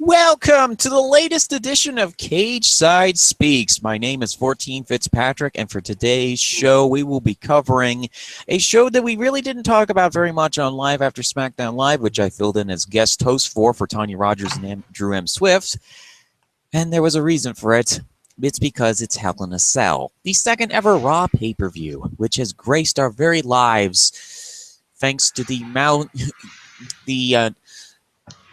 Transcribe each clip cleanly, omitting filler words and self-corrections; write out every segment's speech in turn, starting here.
Welcome to the latest edition of Cageside Speaks. My name is 14 Fitzpatrick, and for today's show, we will be covering a show that we really didn't talk about very much on Live After SmackDown Live, which I filled in as guest host for Tanya Rogers and Drew M. Swift. And there was a reason for it. It's because it's Hell in a Cell, the second ever Raw pay-per-view, which has graced our very lives thanks to the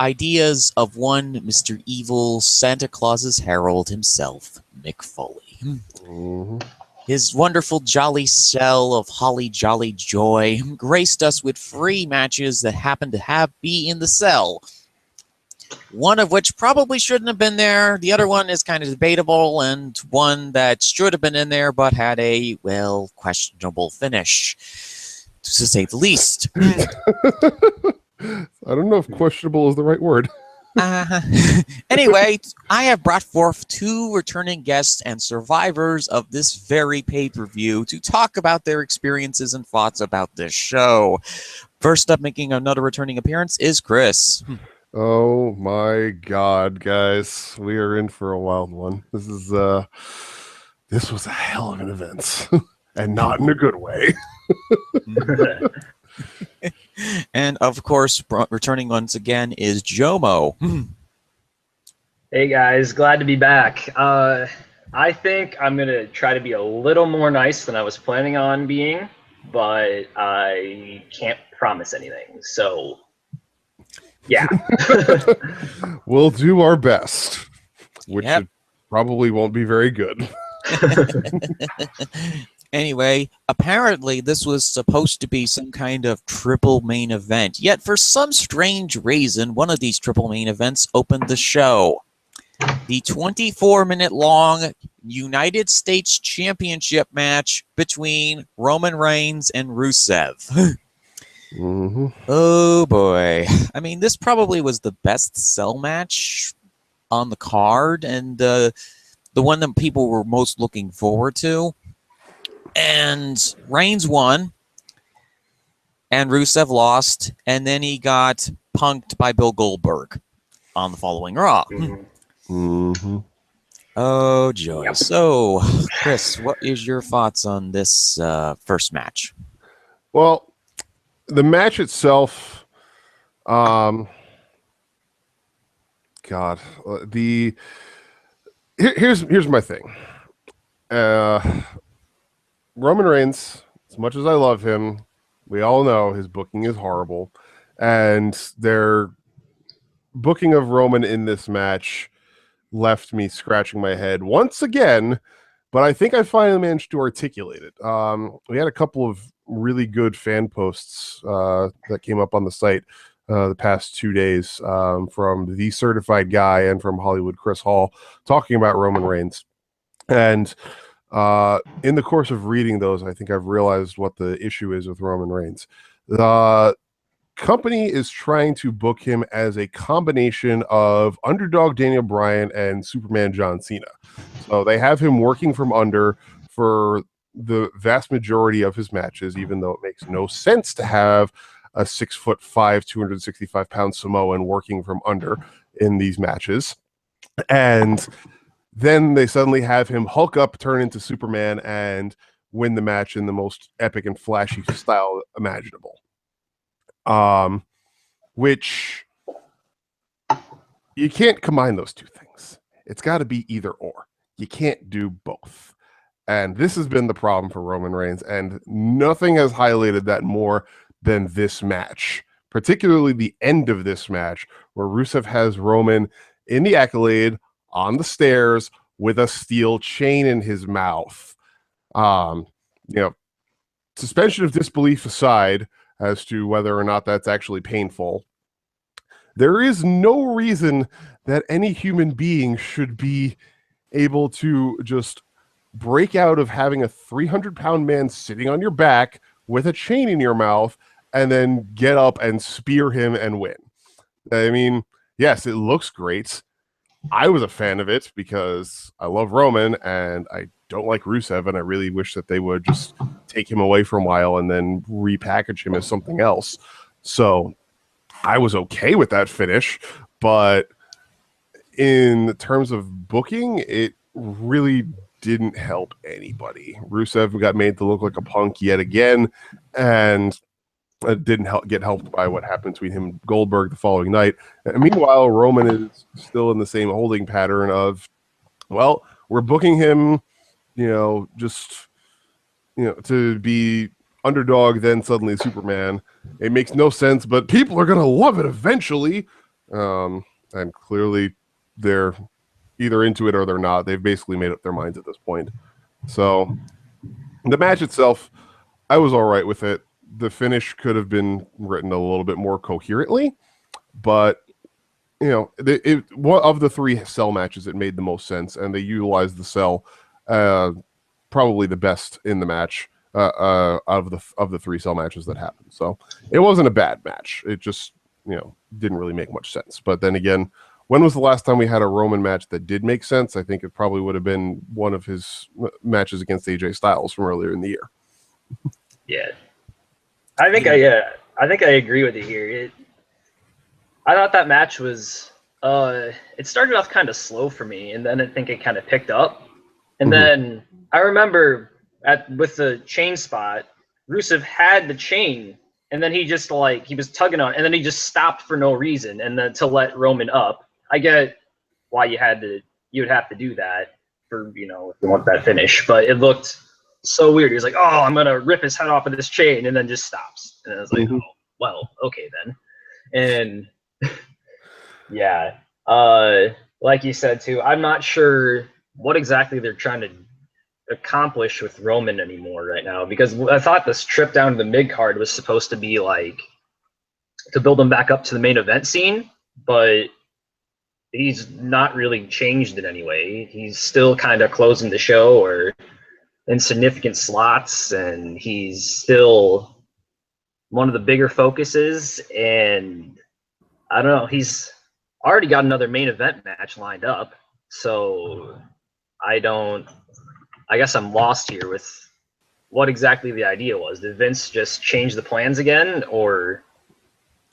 ideas of one Mr. Evil, Santa Claus's Herald himself, Mick Foley. Mm-hmm. His wonderful jolly cell of holly jolly joy graced us with free matches that happened to be in the cell. One of which probably shouldn't have been there. The other one is kind of debatable, and one that should have been in there but had a, well, questionable finish, to say the least. I don't know if questionable is the right word. Anyway, I have brought forth two returning guests and survivors of this very pay-per-view to talk about their experiences and thoughts about this show. First up, making another returning appearance is Chris. Oh my God, guys. We are in for a wild one. This was a hell of an event. And not in a good way. And of course, returning once again is Jomo. Hey guys, glad to be back. I think I'm going to try to be a little more nice than I was planning on being, but I can't promise anything. So, yeah. We'll do our best, which probably won't be very good. Anyway, apparently this was supposed to be some kind of triple main event, yet for some strange reason, one of these triple main events opened the show. The 24-minute long United States Championship match between Roman Reigns and Rusev. Mm-hmm. Oh boy. I mean, this probably was the best cell match on the card, and the one that people were most looking forward to. And Reigns won, and Rusev lost, and then he got punked by Bill Goldberg on the following Raw. Mm-hmm. Oh, joy. Yep. So, Chris, what is your thoughts on this first match? Well, the match itself, here's my thing. Roman Reigns, as much as I love him, we all know his booking is horrible. And their booking of Roman in this match left me scratching my head once again, but I think I finally managed to articulate it. We had a couple of really good fan posts that came up on the site the past 2 days from The Certified Guy and from Hollywood Chris Hall talking about Roman Reigns. And in the course of reading those, I think I've realized what the issue is with Roman Reigns. The company is trying to book him as a combination of underdog Daniel Bryan and Superman John Cena. So they have him working from under for the vast majority of his matches, even though it makes no sense to have a 6'5", 265-pound Samoan working from under in these matches. And then they suddenly have him Hulk up, turn into Superman, and win the match in the most epic and flashy style imaginable. Which you can't combine those two things. It's got to be either or. You can't do both. And this has been the problem for Roman Reigns, and nothing has highlighted that more than this match, particularly the end of this match, where Rusev has Roman in the Accolade on the stairs with a steel chain in his mouth. Suspension of disbelief aside as to whether or not that's actually painful, there is no reason that any human being should be able to just break out of having a 300-pound man sitting on your back with a chain in your mouth and then get up and spear him and win. I mean, yes, it looks great. I was a fan of it because I love Roman and I don't like Rusev, and I really wish that they would just take him away for a while and then repackage him as something else. So I was okay with that finish, but in terms of booking, it really didn't help anybody. Rusev got made to look like a punk yet again, and it didn't get helped by what happened between him and Goldberg the following night. And meanwhile, Roman is still in the same holding pattern of, well, we're booking him, just to be underdog, then suddenly Superman. It makes no sense, but people are gonna love it eventually. And clearly, they're either into it or they're not. They've basically made up their minds at this point. So the match itself, I was all right with it. The finish could have been written a little bit more coherently, but one of the three cell matches, it made the most sense, and they utilized the cell probably the best in the match of the three cell matches that happened. So it wasn't a bad match. It just didn't really make much sense. But then again, when was the last time we had a Roman match that did make sense? I think it probably would have been one of his matches against AJ Styles from earlier in the year. Yeah, I think I agree with you here. I thought that match was it started off kind of slow for me, and then I think it kind of picked up. And then I remember with the chain spot, Rusev had the chain, and then he just he was tugging on it, and then he just stopped for no reason, and then to let Roman up. I get why you would have to do that for if you want that finish, but it looked so weird. He was like, "Oh, I'm gonna rip his head off of this chain," and then just stops, and I was like, "Oh, well, okay then." And yeah, like you said too, I'm not sure what exactly they're trying to accomplish with Roman anymore right now, because I thought this trip down to the mid card was supposed to be to build him back up to the main event scene, but he's not really changed in any way. He's still kind of closing the show or in significant slots, and he's still one of the bigger focuses. And I don't know, he's already got another main event match lined up, so I guess I'm lost here with what exactly the idea was. Did Vince just change the plans again, or?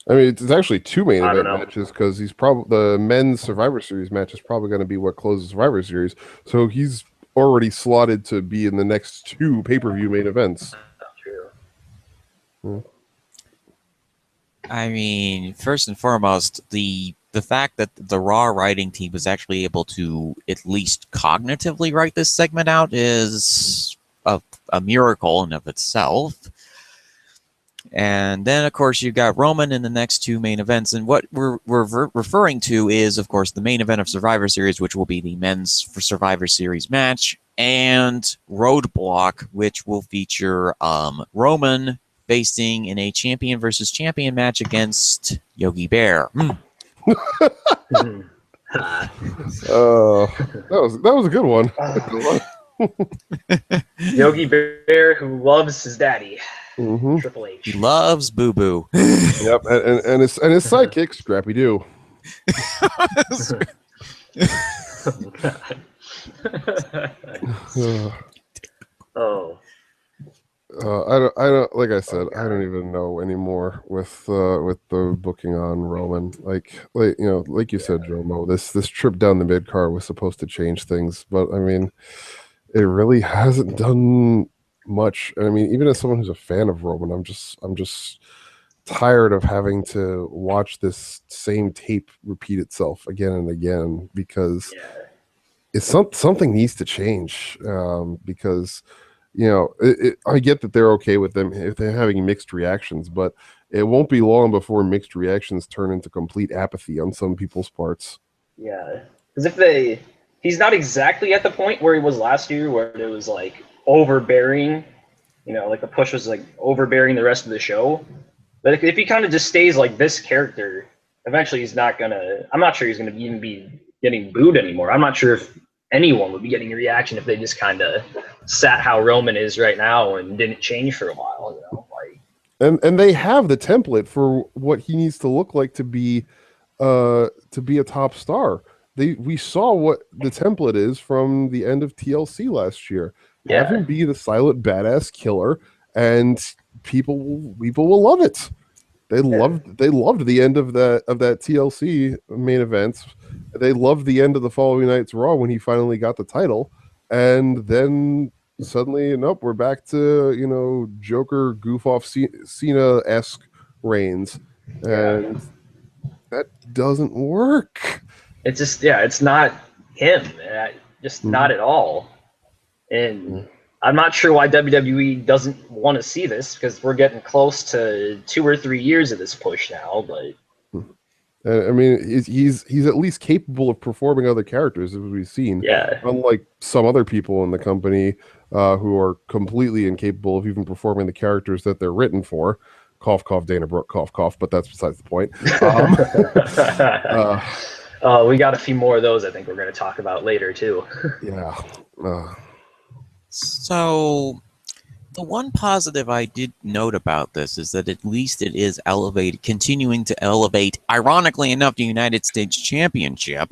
I mean, it's actually two main event matches, because the men's Survivor Series match is probably going to be what closes Survivor Series. So he's already slotted to be in the next two pay-per-view main events. True. I mean, first and foremost, the fact that the Raw writing team was actually able to at least cognitively write this segment out is a miracle in of itself. And then, of course, you've got Roman in the next two main events. And what we're referring to is, of course, the main event of Survivor Series, which will be the men's for Survivor Series match, and Roadblock, which will feature Roman facing in a champion versus champion match against Yogi Bear. That was a good one. Yogi Bear, who loves his daddy, Triple H. He loves Boo Boo. Yep, and his sidekick Scrappy Doo. Oh. I don't. Like I said, I don't even know anymore with the booking on Roman. Like you said, Jomo. This trip down the mid card was supposed to change things, but I mean, it really hasn't done much. And I mean, even as someone who's a fan of Roman, I'm just tired of having to watch this same tape repeat itself again and again, because it's something needs to change. Because I get that they're okay with them if they're having mixed reactions, but it won't be long before mixed reactions turn into complete apathy on some people's parts. Yeah, because he's not exactly at the point where he was last year, where it was overbearing, the push was overbearing the rest of the show. But if he kind of just stays like this character, eventually I'm not sure he's gonna even be getting booed anymore. I'm not sure if anyone would be getting a reaction if they just kind of sat how Roman is right now and didn't change for a while. And they have the template for what he needs to look like to be a top star. We saw what the template is from the end of TLC last year. Yeah. Have him be the silent badass killer, and people will love it. They loved the end of that TLC main event. They loved the end of the following night's Raw when he finally got the title, and then suddenly, nope, we're back to Joker goof off Cena-esque reigns, and that doesn't work. It's just it's not him, just not at all. And I'm not sure why WWE doesn't want to see this, because we're getting close to 2 or 3 years of this push now. But I mean, he's at least capable of performing other characters, as we've seen. Yeah. Unlike some other people in the company who are completely incapable of even performing the characters that they're written for. Cough, cough, Dana Brooke, cough, cough. But that's besides the point. We got a few more of those I think we're going to talk about later, too. Yeah. So, the one positive I did note about this is that at least it is continuing to elevate, ironically enough, the United States Championship,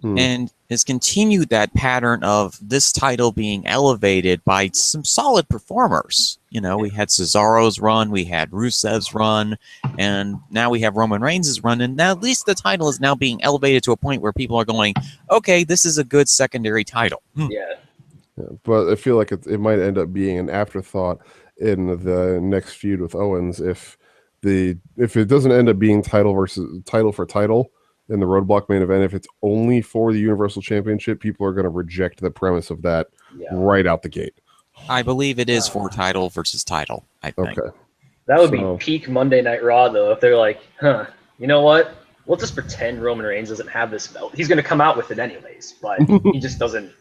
and has continued that pattern of this title being elevated by some solid performers. We had Cesaro's run, we had Rusev's run, and now we have Roman Reigns' run, and now at least the title is now being elevated to a point where people are going, okay, this is a good secondary title. Yeah. But I feel like it might end up being an afterthought in the next feud with Owens if it doesn't end up being title for title in the Roadblock main event. If it's only for the Universal Championship, people are going to reject the premise of that right out the gate. I believe it is for title versus title, I think. Okay. That would be peak Monday Night Raw, though, if they're like, you know what? We'll just pretend Roman Reigns doesn't have this belt. He's going to come out with it anyways, but he just doesn't.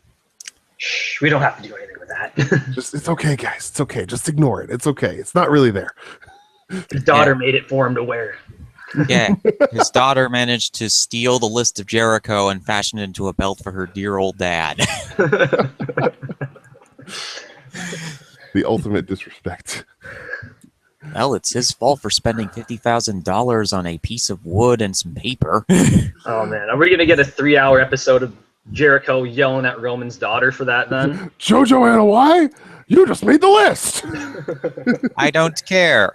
Shh, we don't have to do anything with that. It's okay, guys. It's okay. Just ignore it. It's okay. It's not really there. His daughter made it for him to wear. Yeah, his daughter managed to steal the list of Jericho and fashion it into a belt for her dear old dad. The ultimate disrespect. Well, it's his fault for spending $50,000 on a piece of wood and some paper. Oh, man. Are we going to get a 3-hour episode of Jericho yelling at Roman's daughter for that, then? Jojo Anna, why? You just made the list. I don't care.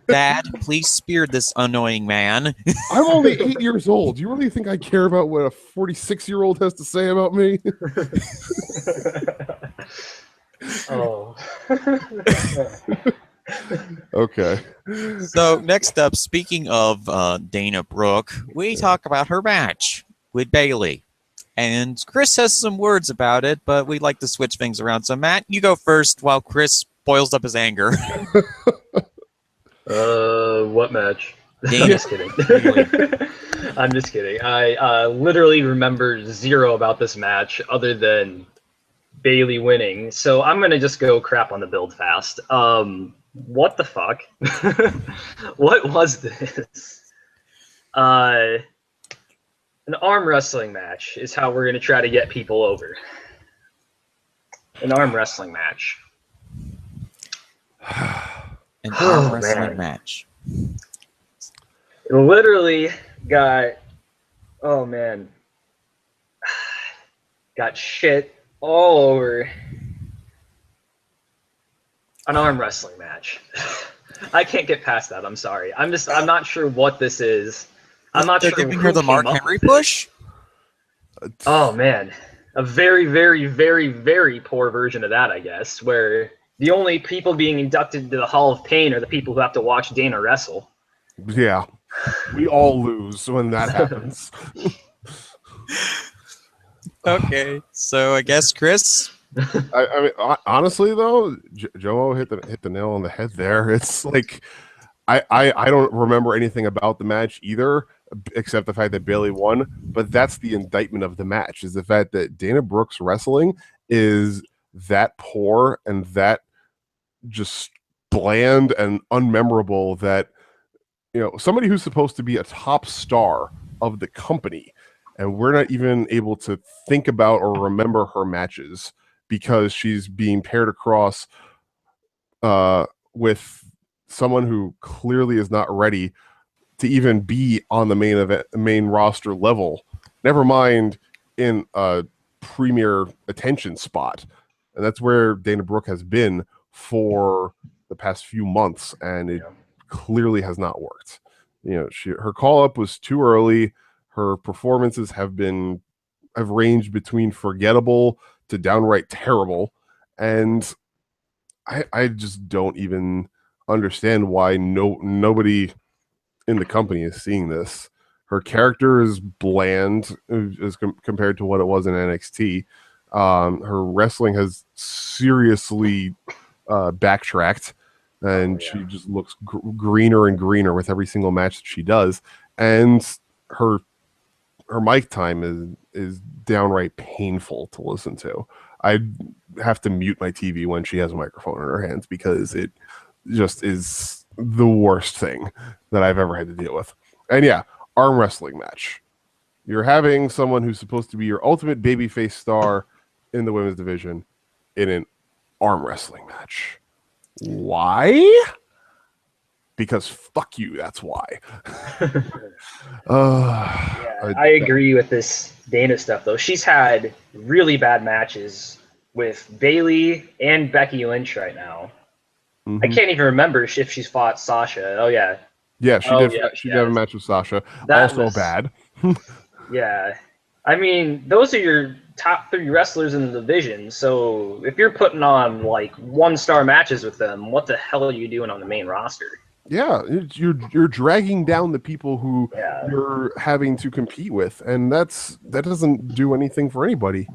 Dad, please spear this annoying man. I'm only 8 years old. You really think I care about what a 46-year-old has to say about me? Oh. Okay. So next up, speaking of Dana Brooke, we talk about her match with Bayley. And Chris has some words about it, but we'd like to switch things around. So Matt, you go first while Chris boils up his anger. What match? Dana. I'm just kidding. I'm just kidding. I literally remember zero about this match other than Bayley winning. So I'm going to just go crap on the build fast. What the fuck? What was this? An arm wrestling match is how we're going to try to get people over. An arm wrestling match. An arm wrestling match. It literally got, oh man, got shit all over. An arm wrestling match. I can't get past that. I'm sorry. I'm not sure what this is. I'm not They're sure. giving her the Mark Henry push? Oh man, a very, very, very, very poor version of that, I guess, where the only people being inducted into the Hall of Pain are the people who have to watch Dana wrestle. Yeah, we all lose when that happens. Okay, so I guess Chris. I mean, honestly though, Joe hit the nail on the head there. It's like I don't remember anything about the match either, except the fact that Bayley won. But that's the indictment of the match, is the fact that Dana Brooke's wrestling is that poor and that just bland and unmemorable that, somebody who's supposed to be a top star of the company, and we're not even able to think about or remember her matches because she's being paired across with someone who clearly is not ready to even be on the main roster level, never mind in a premier attention spot. And that's where Dana Brooke has been for the past few months, and it clearly has not worked. Her call up was too early. Her performances have ranged between forgettable to downright terrible, and I just don't even understand why nobody in the company is seeing this. Her character is bland as compared to what it was in NXT. Her wrestling has seriously backtracked, and she just looks greener and greener with every single match that she does. And her mic time is downright painful to listen to. I have to mute my TV when she has a microphone in her hands because it just is the worst thing that I've ever had to deal with. And yeah, arm wrestling match. You're having someone who's supposed to be your ultimate babyface star in the women's division in an arm wrestling match. Why? Because fuck you, that's why. I agree with this Dana stuff, though. She's had really bad matches with Bayley and Becky Lynch right now. I can't even remember if she's fought Sasha. Oh, yeah. Yeah, she did. She did have a match with Sasha. That also was bad. Yeah. I mean, those are your top 3 wrestlers in the division. So if you're putting on like 1-star matches with them, what the hell are you doing on the main roster? Yeah, you're dragging down the people who you're having to compete with, and that doesn't do anything for anybody.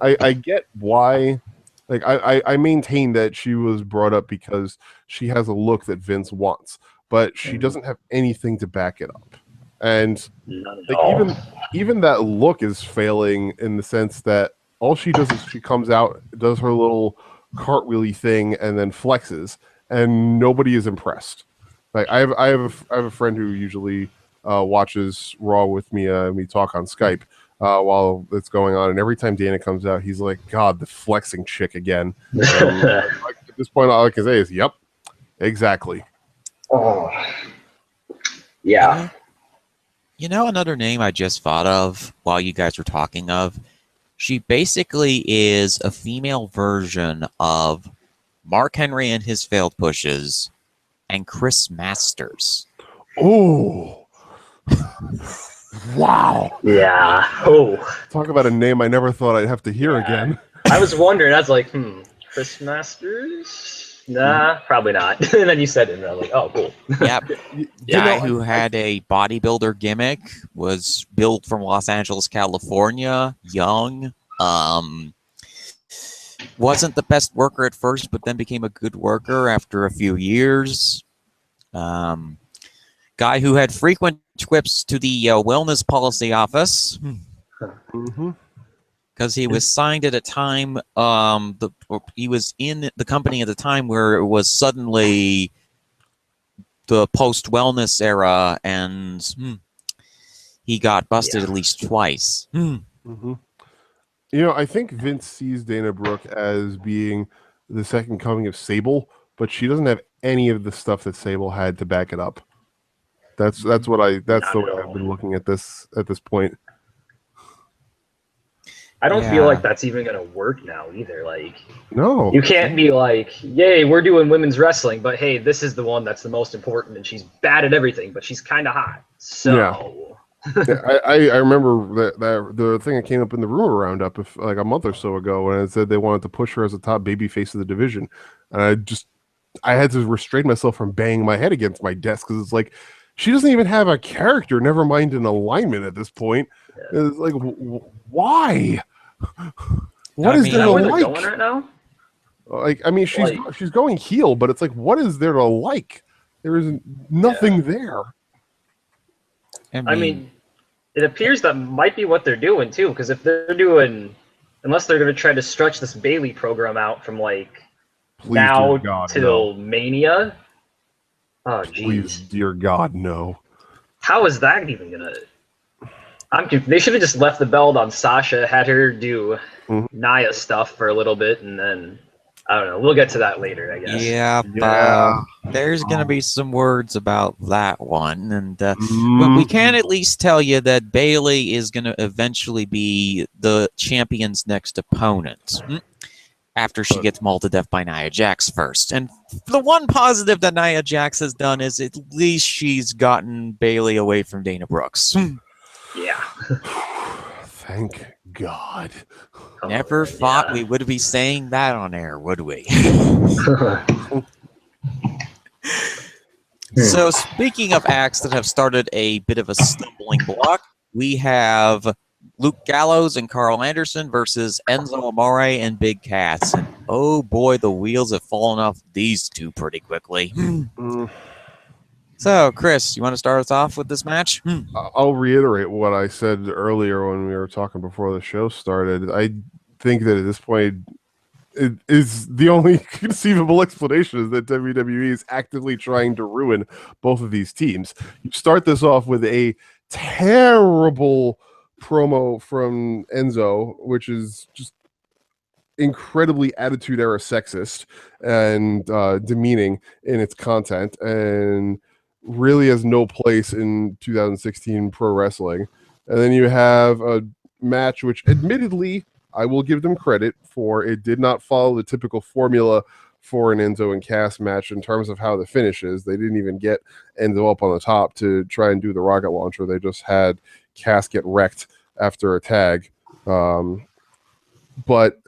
I get why. Like I maintain that she was brought up because she has a look that Vince wants, but she doesn't have anything to back it up. And like even that look is failing in the sense that all she does is she comes out, does her little cartwheely thing, and then flexes, and nobody is impressed. Like I have a friend who usually watches Raw with me. We talk on Skype while it's going on, and every time Dana comes out, he's like, "God, the flexing chick again." And, at this point, all I can say is, "Yep, exactly." Oh, yeah. You know another name I just thought of while you guys were talking of? She basically is a female version of Mark Henry and his failed pushes and Chris Masters. Oh. Wow. Yeah. Oh. Talk about a name I never thought I'd have to hear again. I was wondering. I was like, Chris Masters? Nah, probably not. And then you said it, and I was like, oh, cool. Yep. Guy who had a bodybuilder gimmick, was built from Los Angeles, California, young. Wasn't the best worker at first, but then became a good worker after a few years. Guy who had frequent trips to the wellness policy office. Because he was signed at a time, he was in the company at the time where it was suddenly the post-wellness era, and he got busted at least twice. You know, I think Vince sees Dana Brooke as being the second coming of Sable, but she doesn't have any of the stuff that Sable had to back it up. That's the way I've been looking at this point. I don't feel like that's even going to work now either. Like, no, you can't be like, yay, we're doing women's wrestling, but hey, this is the one that's the most important, and she's bad at everything, but she's kind of hot. So, I remember that the thing that came up in the rumor roundup like a month or so ago when it said they wanted to push her as a top babyface of the division, and I had to restrain myself from banging my head against my desk because it's like she doesn't even have a character, never mind an alignment at this point. Yeah. It's like, why? What is there to like? Going right now? Like, I mean, she's going heel, but it's like, what is there to like? There is nothing there. I mean, it appears that might be what they're doing too, because if they're doing, unless they're going to try to stretch this Bayley program out from like till Mania. Oh, jeez. Please, dear God, no. How is that even gonna? They should have just left the belt on Sasha, had her do Nia stuff for a little bit, and then I don't know. We'll get to that later, I guess. Yeah. There's gonna be some words about that one, and but we can at least tell you that Bayley is gonna eventually be the champion's next opponent. after she gets mauled to death by Nia Jax first. And the one positive that Nia Jax has done is at least she's gotten Bayley away from Dana Brooks. Yeah. Thank God. Never thought we would be saying that on air, would we? So speaking of acts that have started a bit of a stumbling block, we have Luke Gallows and Karl Anderson versus Enzo Amore and Big Cass. And oh boy, the wheels have fallen off these two pretty quickly. So, Chris, you want to start us off with this match? I'll reiterate what I said earlier when we were talking before the show started. I think that at this point, it is the only conceivable explanation is that WWE is actively trying to ruin both of these teams. You start this off with a terrible promo from Enzo, which is just incredibly attitude era sexist and demeaning in its content, and really has no place in 2016 pro wrestling. And then you have a match which admittedly I will give them credit for, it did not follow the typical formula for an Enzo and Cass match in terms of how the finish is. They didn't even get Enzo up on the top to try and do the rocket launcher. They just had Cass get wrecked after a tag. But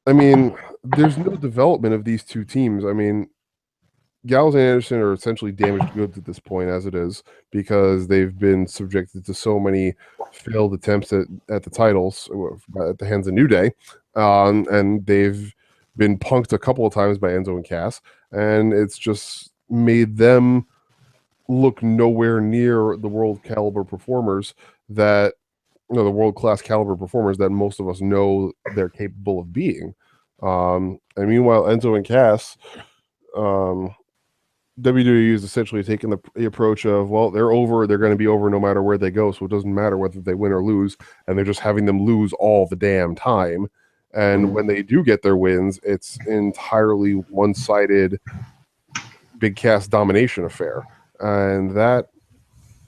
I mean, there's no development of these two teams. I mean, Gallows and Anderson are essentially damaged goods at this point as it is, because they've been subjected to so many failed attempts at the titles at the hands of New Day, and they've been punked a couple of times by Enzo and Cass, and it's just made them look nowhere near the world caliber performers that, the world class caliber performers that most of us know they're capable of being. And meanwhile, Enzo and Cass, WWE is essentially taking the approach of, well, they're over, they're going to be over no matter where they go, so it doesn't matter whether they win or lose, and they're just having them lose all the damn time. And when they do get their wins, it's entirely one-sided Big Cass domination affair. And that,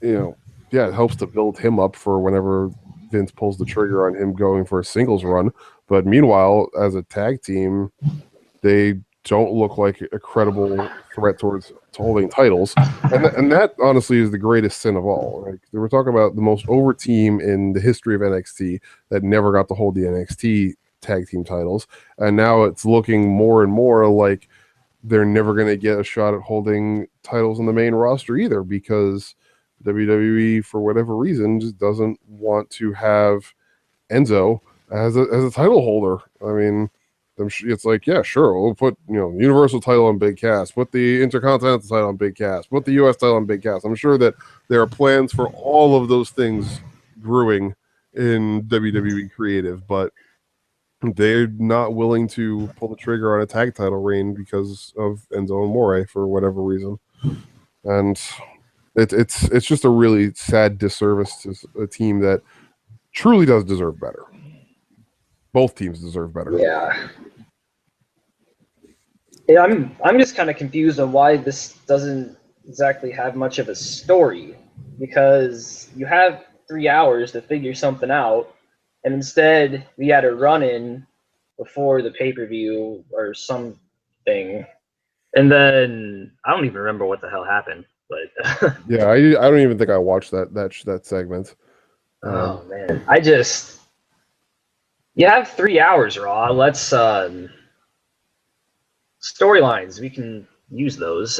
it helps to build him up for whenever Vince pulls the trigger on him going for a singles run. But meanwhile, as a tag team, they don't look like a credible threat towards holding titles. And that honestly is the greatest sin of all. Like, we're talking about the most over team in the history of NXT that never got to hold the NXT tag team titles. And now it's looking more and more like they're never going to get a shot at holding titles on the main roster either, because WWE, for whatever reason, just doesn't want to have Enzo as a title holder. I mean, it's like, yeah, sure, we'll put Universal title on Big Cass, put the Intercontinental title on Big Cass, put the US title on Big Cass. I'm sure that there are plans for all of those things brewing in WWE creative, but they're not willing to pull the trigger on a tag title reign because of Enzo Amore for whatever reason. And it's just a really sad disservice to a team that truly does deserve better. Both teams deserve better. Yeah, I'm just kind of confused on why this doesn't exactly have much of a story, because you have 3 hours to figure something out, and instead we had a run-in before the pay-per-view or something, and then I don't even remember what the hell happened. But yeah, I don't even think I watched that segment. Oh man, you have 3 hours, Raw. Let's storylines. We can use those.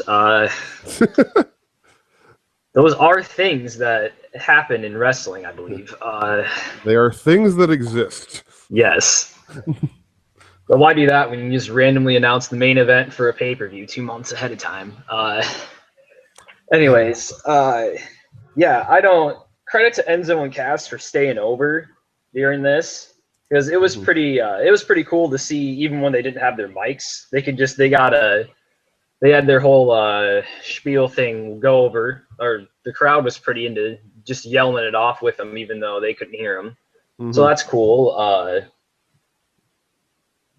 Those are things that happen in wrestling, I believe. They are things that exist. Yes. But why do that when you just randomly announce the main event for a pay-per-view 2 months ahead of time? Anyways, yeah, I don't credit to Enzo and Cass for staying over during this, because it was pretty cool to see. Even when they didn't have their mics, they had their whole spiel thing go over, or the crowd was pretty into just yelling it off with them, even though they couldn't hear them. So that's cool.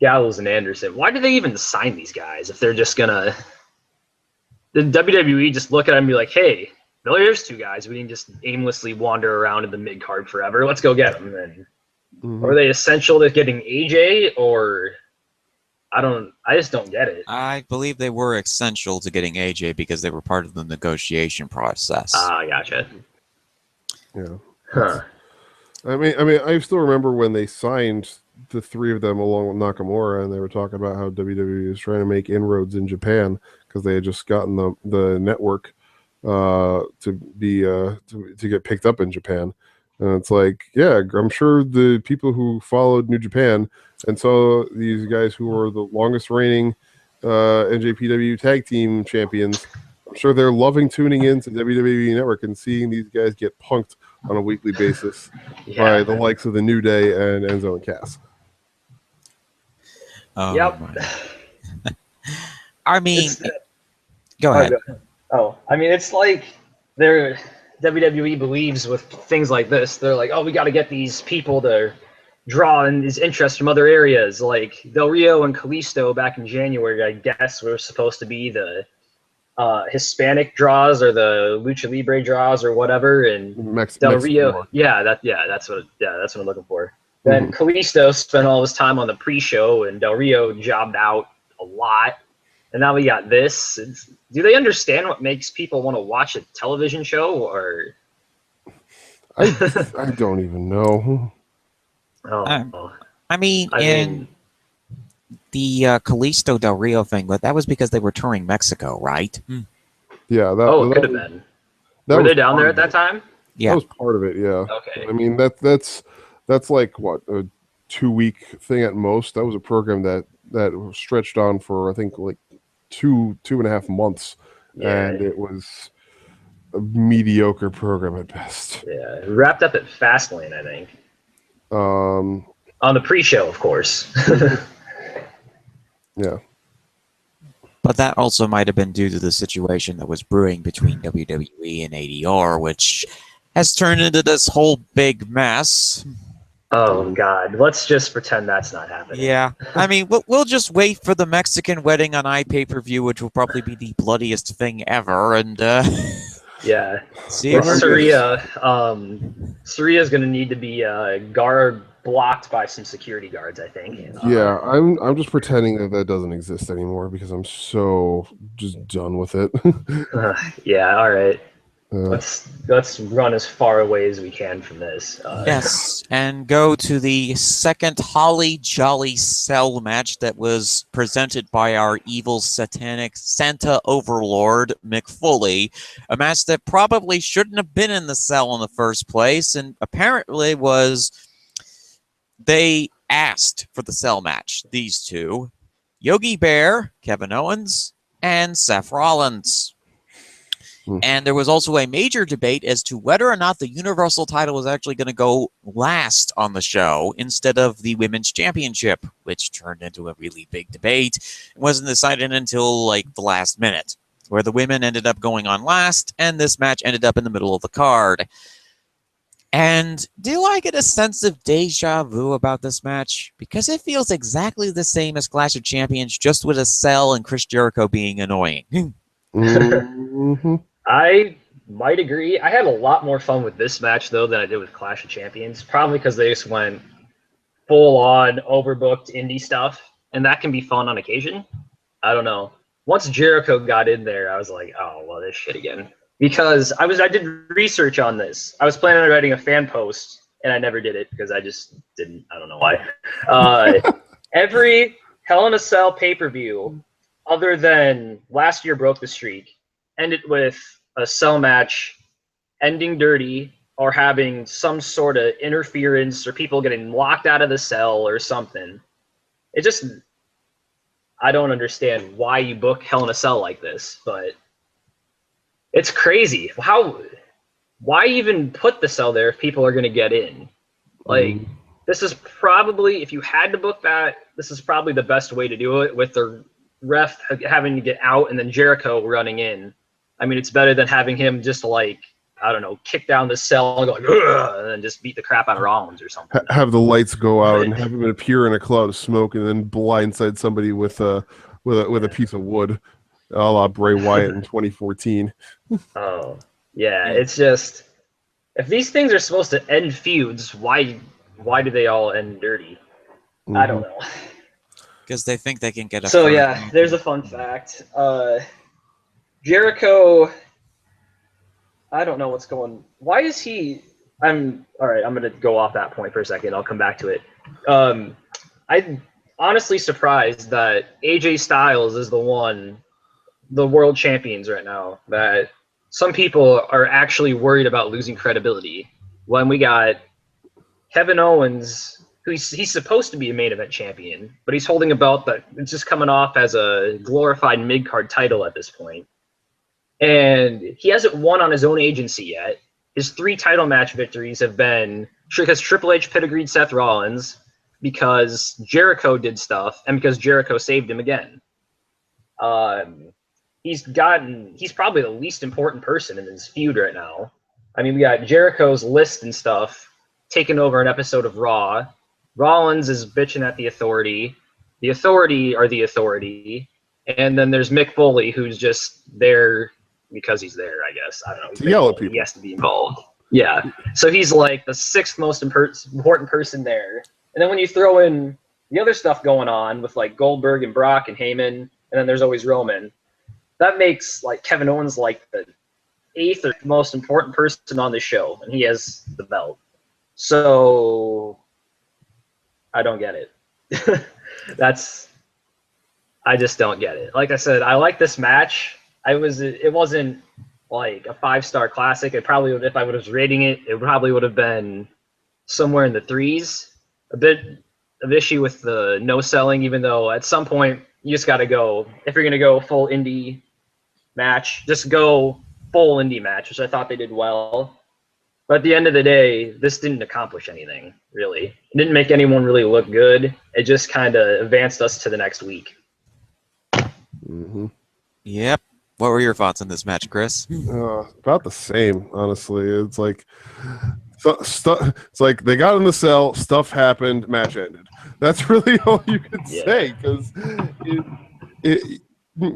Gallows and Anderson, why do they even sign these guys if they're just gonna? Did WWE just look at them and be like, hey, there's 2 guys, we can just aimlessly wander around in the mid card forever, let's go get them? And are they essential to getting AJ, or I just don't get it. I believe they were essential to getting AJ because they were part of the negotiation process. Ah, gotcha. Yeah. Huh. I mean, I still remember when they signed the three of them along with Nakamura, and they were talking about how WWE was trying to make inroads in Japan because they had just gotten the network to be to get picked up in Japan. And it's like, yeah, I'm sure the people who followed New Japan and saw these guys who were the longest reigning NJPW tag team champions, I'm sure they're loving tuning in to WWE Network and seeing these guys get punked on a weekly basis by the likes of the New Day and Enzo and Cass. Oh, Yep. I mean, go ahead. Oh, I mean, it's like WWE believes with things like this. They're like, oh, we got to get these people to draw in these interests from other areas. Like Del Rio and Kalisto back in January, I guess, were supposed to be the Hispanic draws or the Lucha Libre draws or whatever, and Del Rio, that's what I'm looking for. Then Kalisto spent all his time on the pre-show, and Del Rio jobbed out a lot, and now we got this. Do they understand what makes people want to watch a television show, or? I don't even know. I mean, the Kalisto Del Rio thing, but that was because they were touring Mexico, right? Yeah. It could have been. Were they down there at that time? Yeah, that was part of it. Yeah. Okay. I mean, that's like what, a 2-week thing at most. That was a program that was stretched on for, I think, like 2.5 months, and it was a mediocre program at best. Yeah, wrapped up at Fastlane, I think. On the pre-show, of course. Yeah. But that also might have been due to the situation that was brewing between WWE and ADR, which has turned into this whole big mess. Oh, God. Let's just pretend that's not happening. Yeah. I mean, we'll just wait for the Mexican wedding on iPay-per-view, which will probably be the bloodiest thing ever, and yeah. See, Saria's going to need to be blocked by some security guards, I think. Yeah, I'm just pretending that doesn't exist anymore because I'm so just done with it. Yeah, all right. Let's run as far away as we can from this. Yes, and go to the second Holly Jolly Cell match that was presented by our evil satanic Santa Overlord, Mick Foley. A match that probably shouldn't have been in the cell in the first place, and apparently they asked for the cell match, these two. Yogi Bear, Kevin Owens, and Seth Rollins. And there was also a major debate as to whether or not the Universal title was actually going to go last on the show instead of the Women's Championship, which turned into a really big debate. It wasn't decided until like the last minute, where the women ended up going on last, and this match ended up in the middle of the card. And do I get a sense of deja vu about this match? Because it feels exactly the same as Clash of Champions, just with a Cell and Chris Jericho being annoying. I might agree. I had a lot more fun with this match, though, than I did with Clash of Champions. Probably because they just went full-on, overbooked indie stuff, and that can be fun on occasion. I don't know. Once Jericho got in there, I was like, oh, well, this shit again. Because I did research on this. I was planning on writing a fan post, and I never did it because I just didn't. I don't know why. Every Hell in a Cell pay-per-view, other than last year broke the streak, ended with a cell match ending dirty or having some sort of interference or people getting locked out of the cell or something. I don't understand why you book Hell in a Cell like this, but it's crazy. Why even put the cell there if people are going to get in? Like, this is probably, if you had to book that, this is probably the best way to do it, with the ref having to get out and then Jericho running in. I mean, it's better than having him just like, I don't know, kick down the cell and go like, ugh, and then just beat the crap out of Rollins or something. Have the lights go out and have him appear in a cloud of smoke and then blindside somebody with a piece of wood, a la Bray Wyatt in 2014. Oh, yeah. It's just, if these things are supposed to end feuds, why do they all end dirty? I don't know. Because they think they can get a. So yeah, there's a fun fact. Jericho, I don't know what's going. Why is he? I'm all right. I'm gonna go off that point for a second. I'll come back to it. I'm honestly surprised that AJ Styles is the world champions right now. That some people are actually worried about losing credibility when we got Kevin Owens, who he's supposed to be a main event champion, but he's holding a belt that it's just coming off as a glorified mid-card title at this point. And he hasn't won on his own agency yet. His 3 title match victories have been because Triple H pedigreed Seth Rollins, because Jericho did stuff, and because Jericho saved him again. He's probably the least important person in this feud right now. I mean, we got Jericho's list and stuff taking over an episode of Raw. Rollins is bitching at the Authority. The Authority are the Authority. And then there's Mick Foley, who's just there because he's there, I guess. I don't know. To yell at people. He has to be involved. Yeah. So he's like the 6th most important person there. And then when you throw in the other stuff going on with like Goldberg and Brock and Heyman, and then there's always Roman, that makes like Kevin Owens like the 8th or most important person on the show, and he has the belt. So I don't get it. I just don't get it. Like I said, I like this match. It wasn't like a 5-star classic. It probably would, if I was rating it, it probably would have been somewhere in the 3s. A bit of issue with the no selling, even though at some point you just got to go. If you're gonna go full indie match, just go full indie match, which I thought they did well. But at the end of the day, this didn't accomplish anything, really. It didn't make anyone really look good. It just kind of advanced us to the next week. Mm-hmm. Yep. What were your thoughts on this match, Chris? About the same, honestly. It's like it's like they got in the cell, stuff happened, match ended. That's really all you can say, because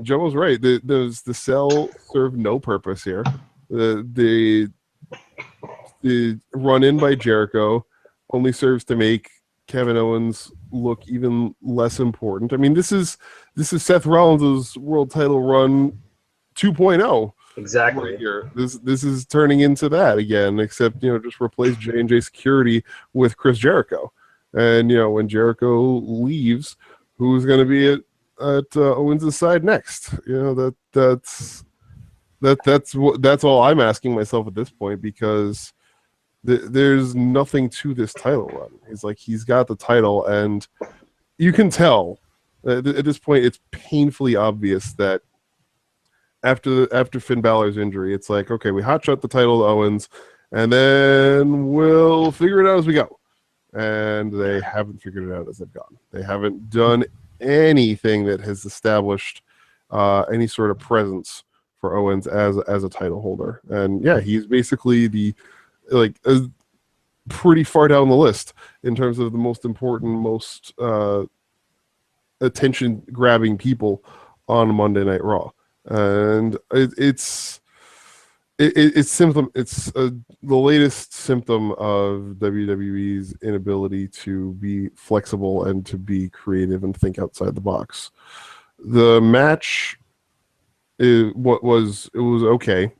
Joe was right. The cell served no purpose here. The run in by Jericho only serves to make Kevin Owens look even less important. I mean, this is Seth Rollins' world title run 2.0. Exactly. Right here. This is turning into that again, except just replace J&J Security with Chris Jericho. And when Jericho leaves, who's going to be at Owens' side next? That's all I'm asking myself at this point, because there's nothing to this title run. It's like he's got the title, and you can tell at this point it's painfully obvious that after Finn Balor's injury, it's like, okay, we hotshot the title to Owens, and then we'll figure it out as we go. And they haven't figured it out as they've gone. They haven't done anything that has established any sort of presence for Owens as a title holder. And yeah, he's basically pretty far down the list in terms of the most important, most attention-grabbing people on Monday Night Raw. And it's the latest symptom of WWE's inability to be flexible and to be creative and think outside the box. The match was okay.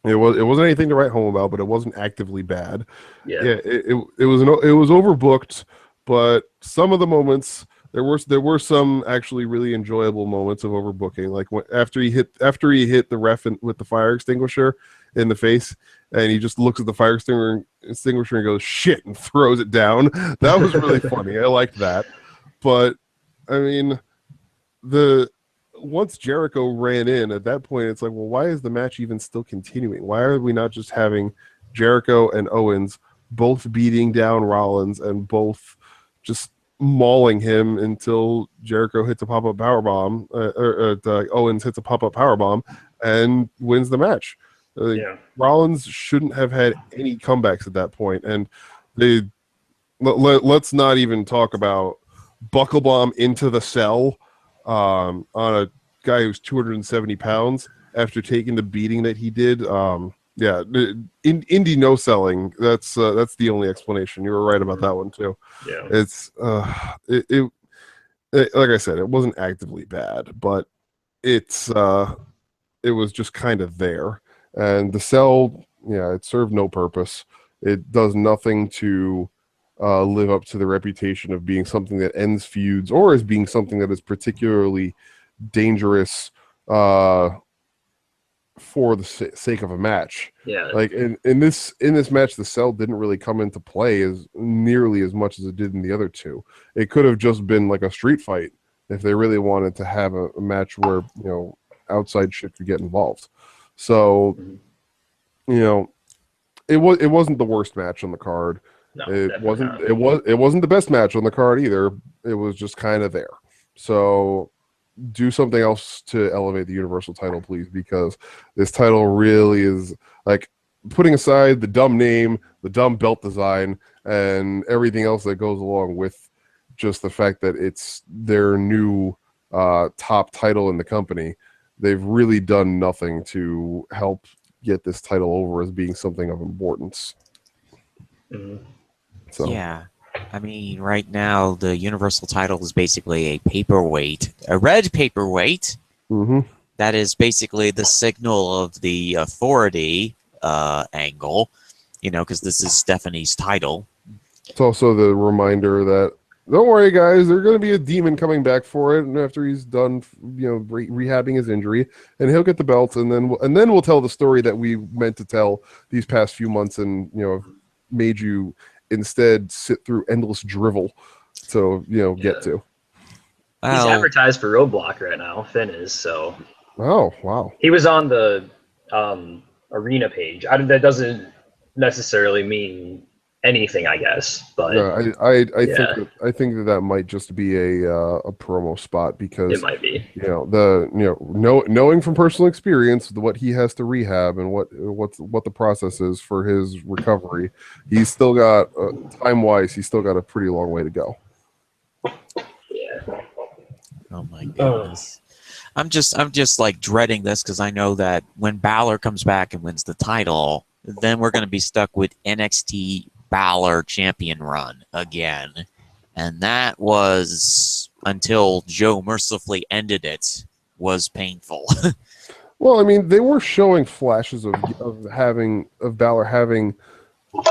It wasn't anything to write home about, but it wasn't actively bad. Yeah, it was overbooked, but some of the moments there were some actually really enjoyable moments of overbooking, like after he hit the ref with the fire extinguisher in the face, and he just looks at the fire extinguisher and goes shit and throws it down. That was really funny. I liked that. But I mean, once Jericho ran in, at that point, it's like, well, why is the match even still continuing? Why are we not just having Jericho and Owens both beating down Rollins and both just mauling him until Jericho hits a pop-up powerbomb, or Owens hits a pop-up powerbomb and wins the match? Rollins shouldn't have had any comebacks at that point. And let's not even talk about buckle bomb into the cell on a guy who's 270 pounds after taking the beating that he did. Indie no selling. That's the only explanation. You were right about that one too. Yeah, It's like I said, it wasn't actively bad, but it was just kind of there. And the cell, yeah, it served no purpose. It does nothing to live up to the reputation of being something that ends feuds, or as being something that is particularly dangerous for the sake of a match. Yeah. Like in this match, the cell didn't really come into play as nearly as much as it did in the other two. It could have just been like a street fight if they really wanted to have a match where, you know, outside shit could get involved. So, you know, it wasn't the worst match on the card. No, it wasn't the best match on the card either. It was just kind of there. So do something else to elevate the Universal title, please, because this title really is, like, putting aside the dumb name, the dumb belt design, and everything else that goes along with just the fact that it's their new top title in the company. They've really done nothing to help get this title over as being something of importance. So yeah. I mean, right now, the Universal title is basically a paperweight, a red paperweight. That is basically the signal of the authority angle, you know, because this is Stephanie's title. It's also the reminder that, don't worry, guys, there's going to be a demon coming back for it, and after he's done, you know, rehabbing his injury, and he'll get the belt, and then we'll tell the story that we meant to tell these past few months, and, you know, made you instead sit through endless drivel to, you know, get to. He's advertised for Roadblock right now. Finn is, so. Oh, wow. He was on the arena page. That doesn't necessarily mean anything, I guess. But yeah, I think that might just be a promo spot, because it might be. You know, knowing from personal experience what he has to rehab and what the process is for his recovery, he's still got time-wise, he's still got a pretty long way to go. Yeah. Oh my goodness. I'm just like dreading this, because I know that when Balor comes back and wins the title, then we're going to be stuck with NXT Balor champion run again. And that was, until Joe mercifully ended it, was painful. Well, I mean, they were showing flashes of Balor having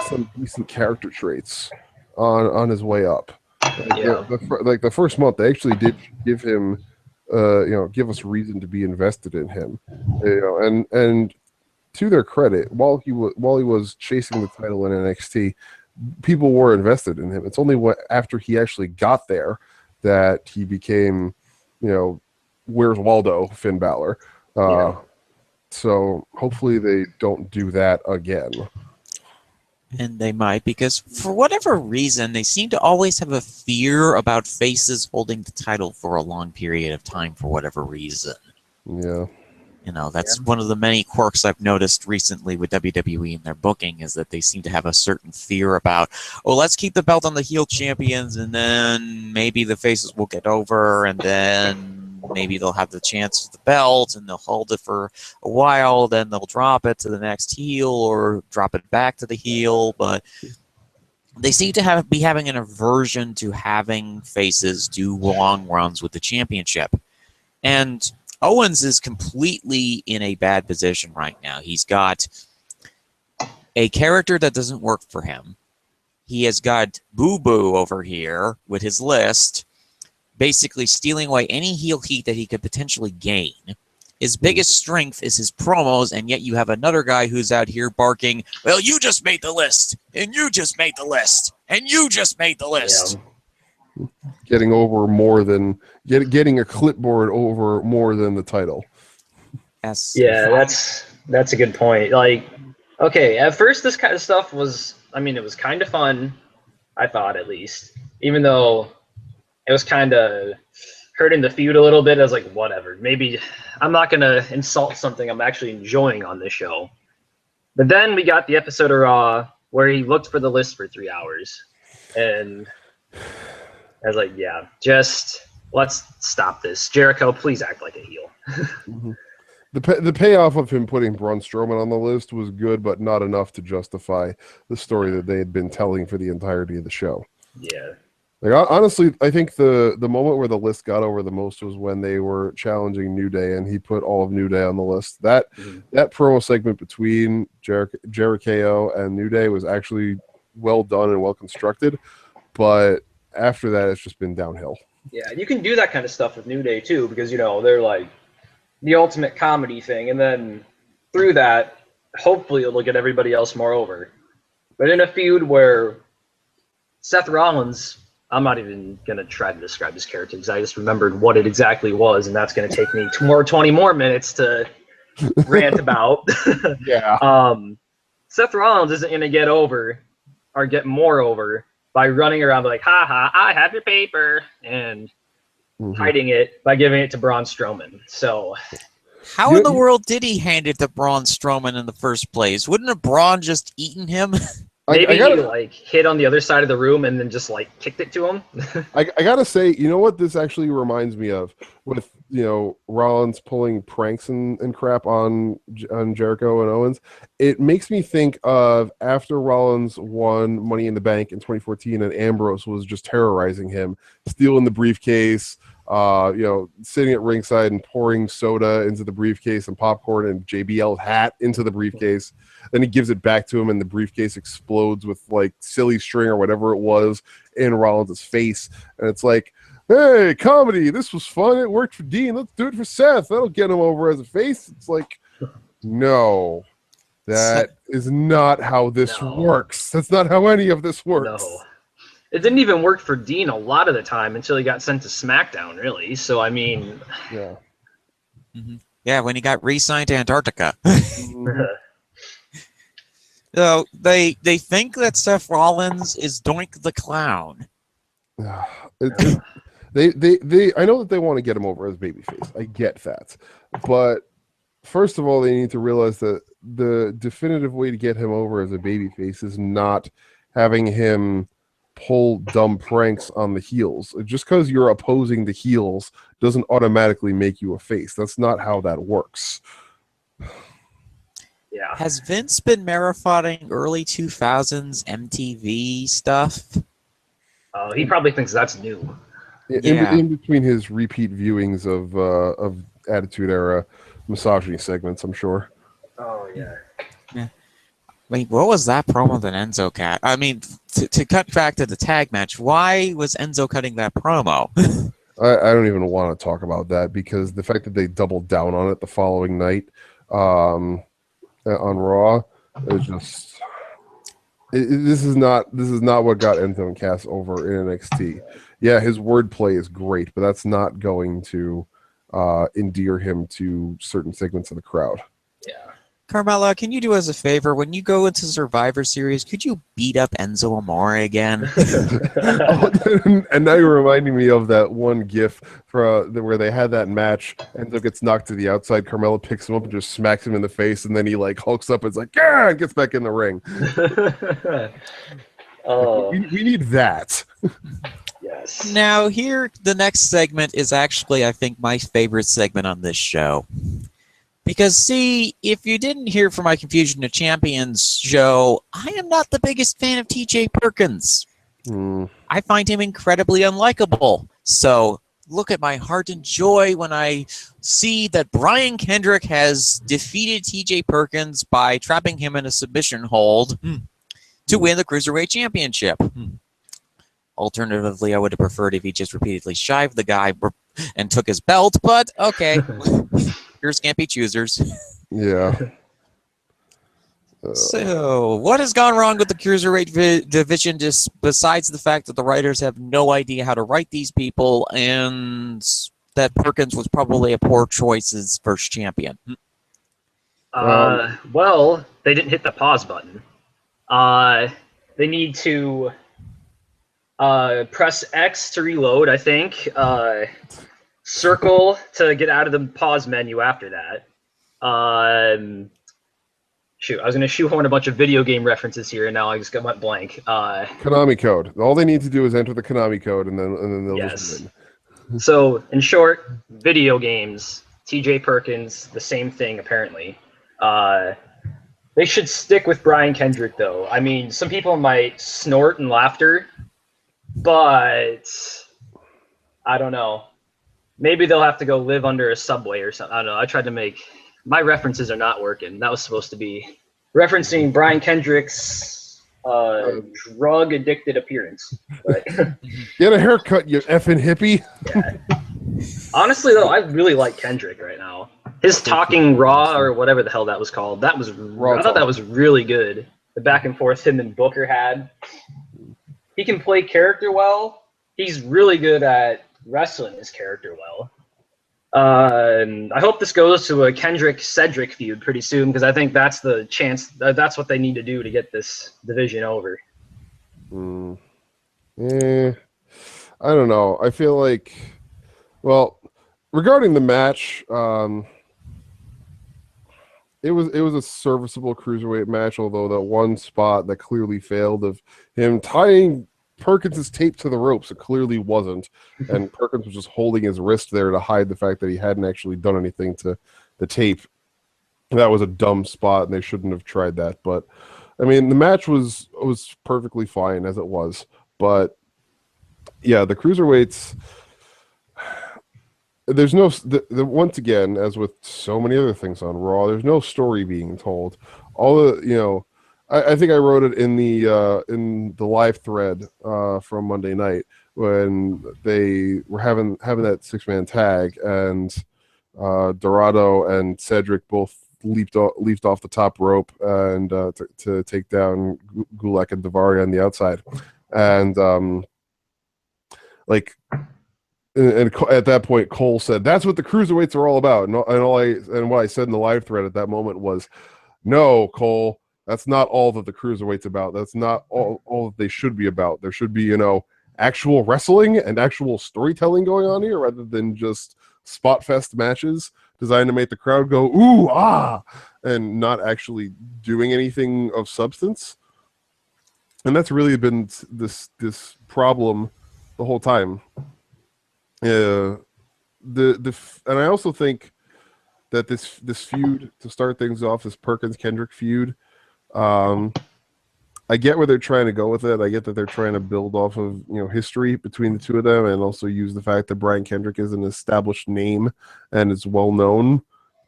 some decent character traits on his way up. Like the first month, they actually did give him, give us reason to be invested in him. You know, and to their credit, while he was chasing the title in NXT, people were invested in him. It's only after he actually got there that he became, you know, where's Waldo, Finn Balor. So hopefully they don't do that again. And they might, because for whatever reason, they seem to always have a fear about faces holding the title for a long period of time for whatever reason. Yeah. You know, that's one of the many quirks I've noticed recently with WWE and their booking, is that they seem to have a certain fear about, oh, let's keep the belt on the heel champions, and then maybe the faces will get over, and then maybe they'll have the chance of the belt, and they'll hold it for a while, then they'll drop it to the next heel, or drop it back to the heel, but they seem to be having an aversion to having faces do long runs with the championship. And Owens is completely in a bad position right now. He's got a character that doesn't work for him. He has got Boo Boo over here with his list, basically stealing away any heel heat that he could potentially gain. His biggest strength is his promos, and yet you have another guy who's out here barking, well, you just made the list, and you just made the list, and you just made the list. Yeah. Getting over more than getting a clipboard over more than the title. Yes. Yeah, that's a good point. Like, okay, at first this kind of stuff was, I mean, it was kind of fun, I thought, at least. Even though it was kind of hurting the feud a little bit, I was like, whatever. Maybe I'm not going to insult something I'm actually enjoying on this show. But then we got the episode of Raw where he looked for the list for 3 hours. And I was like, yeah, just let's stop this. Jericho, please act like a heel. Mm-hmm. The payoff of him putting Braun Strowman on the list was good, but not enough to justify the story that they had been telling for the entirety of the show. Yeah. Like honestly, I think the moment where the list got over the most was when they were challenging New Day, and he put all of New Day on the list. That promo segment between Jericho and New Day was actually well done and well constructed, but after that, it's just been downhill. Yeah, you can do that kind of stuff with New Day too, because they're like the ultimate comedy thing, and then through that, hopefully it'll get everybody else more over. But in a feud where Seth Rollins, I'm not even going to try to describe this character because I just remembered what it exactly was, and that's going to take me 20 more minutes to rant about. Yeah. Seth Rollins isn't going to get over or get more over by running around like, ha ha, I have your paper, and hiding it by giving it to Braun Strowman. So, how in the world did he hand it to Braun Strowman in the first place? Wouldn't have Braun just eaten him? Maybe he like hid on the other side of the room and then just like kicked it to him. I gotta say, you know what this actually reminds me of, with Rollins pulling pranks and crap on Jericho and Owens. It makes me think of after Rollins won Money in the Bank in 2014, and Ambrose was just terrorizing him, stealing the briefcase, sitting at ringside and pouring soda into the briefcase and popcorn and JBL's hat into the briefcase. Then he gives it back to him, and the briefcase explodes with like silly string or whatever it was in Rollins' face. And it's like, hey, comedy, this was fun. It worked for Dean. Let's do it for Seth. That'll get him over as a face. It's like, no, that is not how this works. That's not how any of this works. No. It didn't even work for Dean a lot of the time until he got sent to SmackDown, really. So, I mean... Yeah. Yeah, when he got re-signed to Antarctica. So, they think that Seth Rollins is Doink the Clown. I know that they want to get him over as babyface. I get that. But first of all, they need to realize that the definitive way to get him over as a babyface is not having him pull dumb pranks on the heels. Just because you're opposing the heels doesn't automatically make you a face. That's not how that works. Yeah. Has Vince been marifying early 2000s MTV stuff? He probably thinks that's new. In between his repeat viewings of Attitude Era misogyny segments, I'm sure. Oh, yeah. Wait, what was that promo that Enzo cut? I mean, to cut back to the tag match, why was Enzo cutting that promo? I don't even want to talk about that, because the fact that they doubled down on it the following night on Raw is just... This is not what got Enzo and Cass over in NXT. Yeah, his wordplay is great, but that's not going to endear him to certain segments of the crowd. Yeah. Carmella, can you do us a favor? When you go into Survivor Series, could you beat up Enzo Amore again? And now you're reminding me of that one GIF where they had that match. Enzo gets knocked to the outside. Carmella picks him up and just smacks him in the face, and then he like hulks up and is like, yeah, and gets back in the ring. We need that. Yes. Now, here, the next segment is actually, I think, my favorite segment on this show. Because, see, if you didn't hear from my Confusion of Champions show, I am not the biggest fan of TJ Perkins. I find him incredibly unlikable. So, look at my heart and joy when I see that Brian Kendrick has defeated TJ Perkins by trapping him in a submission hold to win the Cruiserweight Championship. Alternatively, I would have preferred if he just repeatedly shived the guy and took his belt, but okay. Here's Scampy Choosers. Yeah. So, what has gone wrong with the Cruiserweight division, just besides the fact that the writers have no idea how to write these people, and that Perkins was probably a poor choice as first champion? Well, they didn't hit the pause button. They need to press X to reload, I think. Circle to get out of the pause menu after that. Shoot, I was going to shoehorn a bunch of video game references here, and now I just went blank. Konami code. All they need to do is enter the Konami code, and then they'll just win. So, in short, video games, TJ Perkins, the same thing, apparently. They should stick with Brian Kendrick, though. I mean, some people might snort in laughter, but I don't know. Maybe they'll have to go live under a subway or something. I don't know. I tried to make my references are not working. That was supposed to be referencing Brian Kendrick's drug addicted appearance. But get a haircut, you effing hippie. Yeah. Honestly, though, I really like Kendrick right now. His Talking Raw or whatever the hell that was called. I thought that was really good. The back and forth him and Booker had. He can play character well. He's really good at wrestling his character well. And I hope this goes to a Kendrick-Cedric feud pretty soon because I think that's the chance. That's what they need to do to get this division over. I don't know. I feel like, well, regarding the match, it was a serviceable cruiserweight match, although that one spot that clearly failed of him tying Perkins' tape to the ropes, it clearly wasn't, and Perkins was just holding his wrist there to hide the fact that he hadn't actually done anything to the tape. That was a dumb spot, and they shouldn't have tried that. But I mean, the match was perfectly fine as it was. But yeah, the cruiserweights. There's no once again, as with so many other things on Raw, there's no story being told. All the I think I wrote it in the live thread from Monday night when they were having that 6-man tag, and Dorado and Cedric both leaped off the top rope and to take down Gulak and Daivari on the outside, and And at that point, Cole said, "That's what the cruiserweights are all about." And what I said in the live thread at that moment was, "No, Cole, that's not all that the cruiserweight's about. That's not all that they should be about. There should be, actual wrestling and actual storytelling going on here, rather than just spot fest matches designed to make the crowd go ooh ah, and not actually doing anything of substance." And that's really been this problem the whole time. And I also think that this feud, to start things off, this Perkins Kendrick feud, I get where they're trying to go with it. I get that they're trying to build off of history between the two of them, and also use the fact that Brian Kendrick is an established name and is well known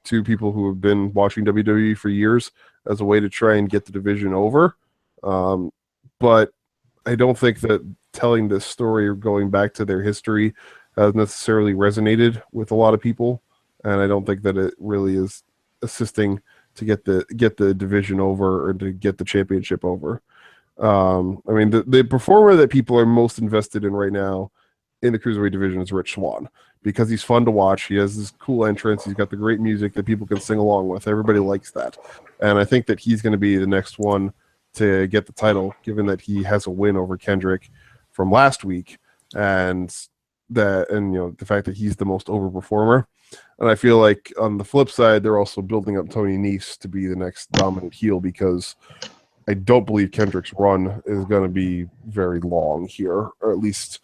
to people who have been watching WWE for years as a way to try and get the division over. But I don't think that telling this story or going back to their history has necessarily resonated with a lot of people, and I don't think that it really is assisting to get the division over or to get the championship over. I mean, the performer that people are most invested in right now in the cruiserweight division is Rich Swann, because he's fun to watch. He has this cool entrance. He's got the great music that people can sing along with. Everybody likes that, and I think that he's going to be the next one to get the title, given that he has a win over Kendrick from last week, and the fact that he's the most over performer. And I feel like on the flip side, they're also building up Tony Nese to be the next dominant heel, because I don't believe Kendrick's run is going to be very long here, or at least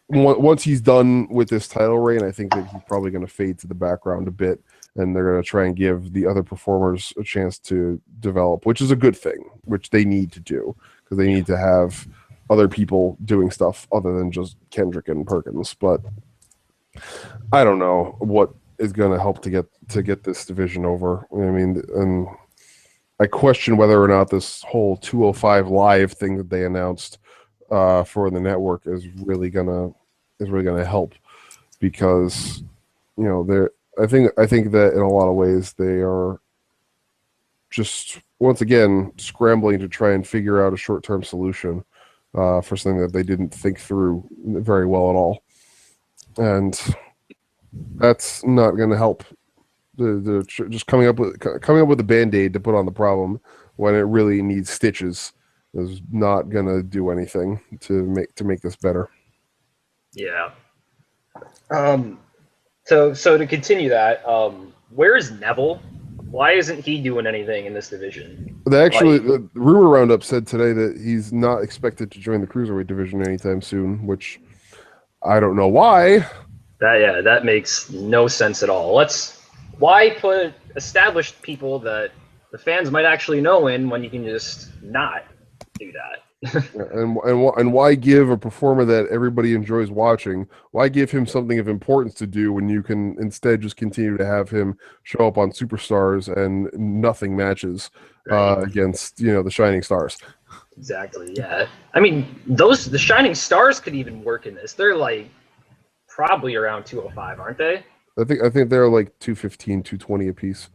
once he's done with this title reign. I think that he's probably going to fade to the background a bit, and they're going to try and give the other performers a chance to develop, which is a good thing, which they need to do, because they need to have other people doing stuff other than just Kendrick and Perkins. But I don't know what is going to help to get this division over. I mean, and I question whether or not this whole 205 Live thing that they announced for the network is really gonna help, because I think that in a lot of ways they are just once again scrambling to try and figure out a short-term solution for something that they didn't think through very well at all, and that's not going to help. Just coming up with a Band-Aid to put on the problem when it really needs stitches is not going to do anything to make this better. Yeah. So to continue that, where is Neville? Why isn't he doing anything in this division? The rumor roundup said today that he's not expected to join the cruiserweight division anytime soon, which I don't know why. That makes no sense at all. Why put established people that the fans might actually know in when you can just not do that? And why give a performer that everybody enjoys watching? Why give him something of importance to do when you can instead just continue to have him show up on Superstars and nothing matches against the Shining Stars? Exactly. Yeah. I mean, the Shining Stars could even work in this. They're like probably around 205, aren't they? I think they're like 215, 220 apiece.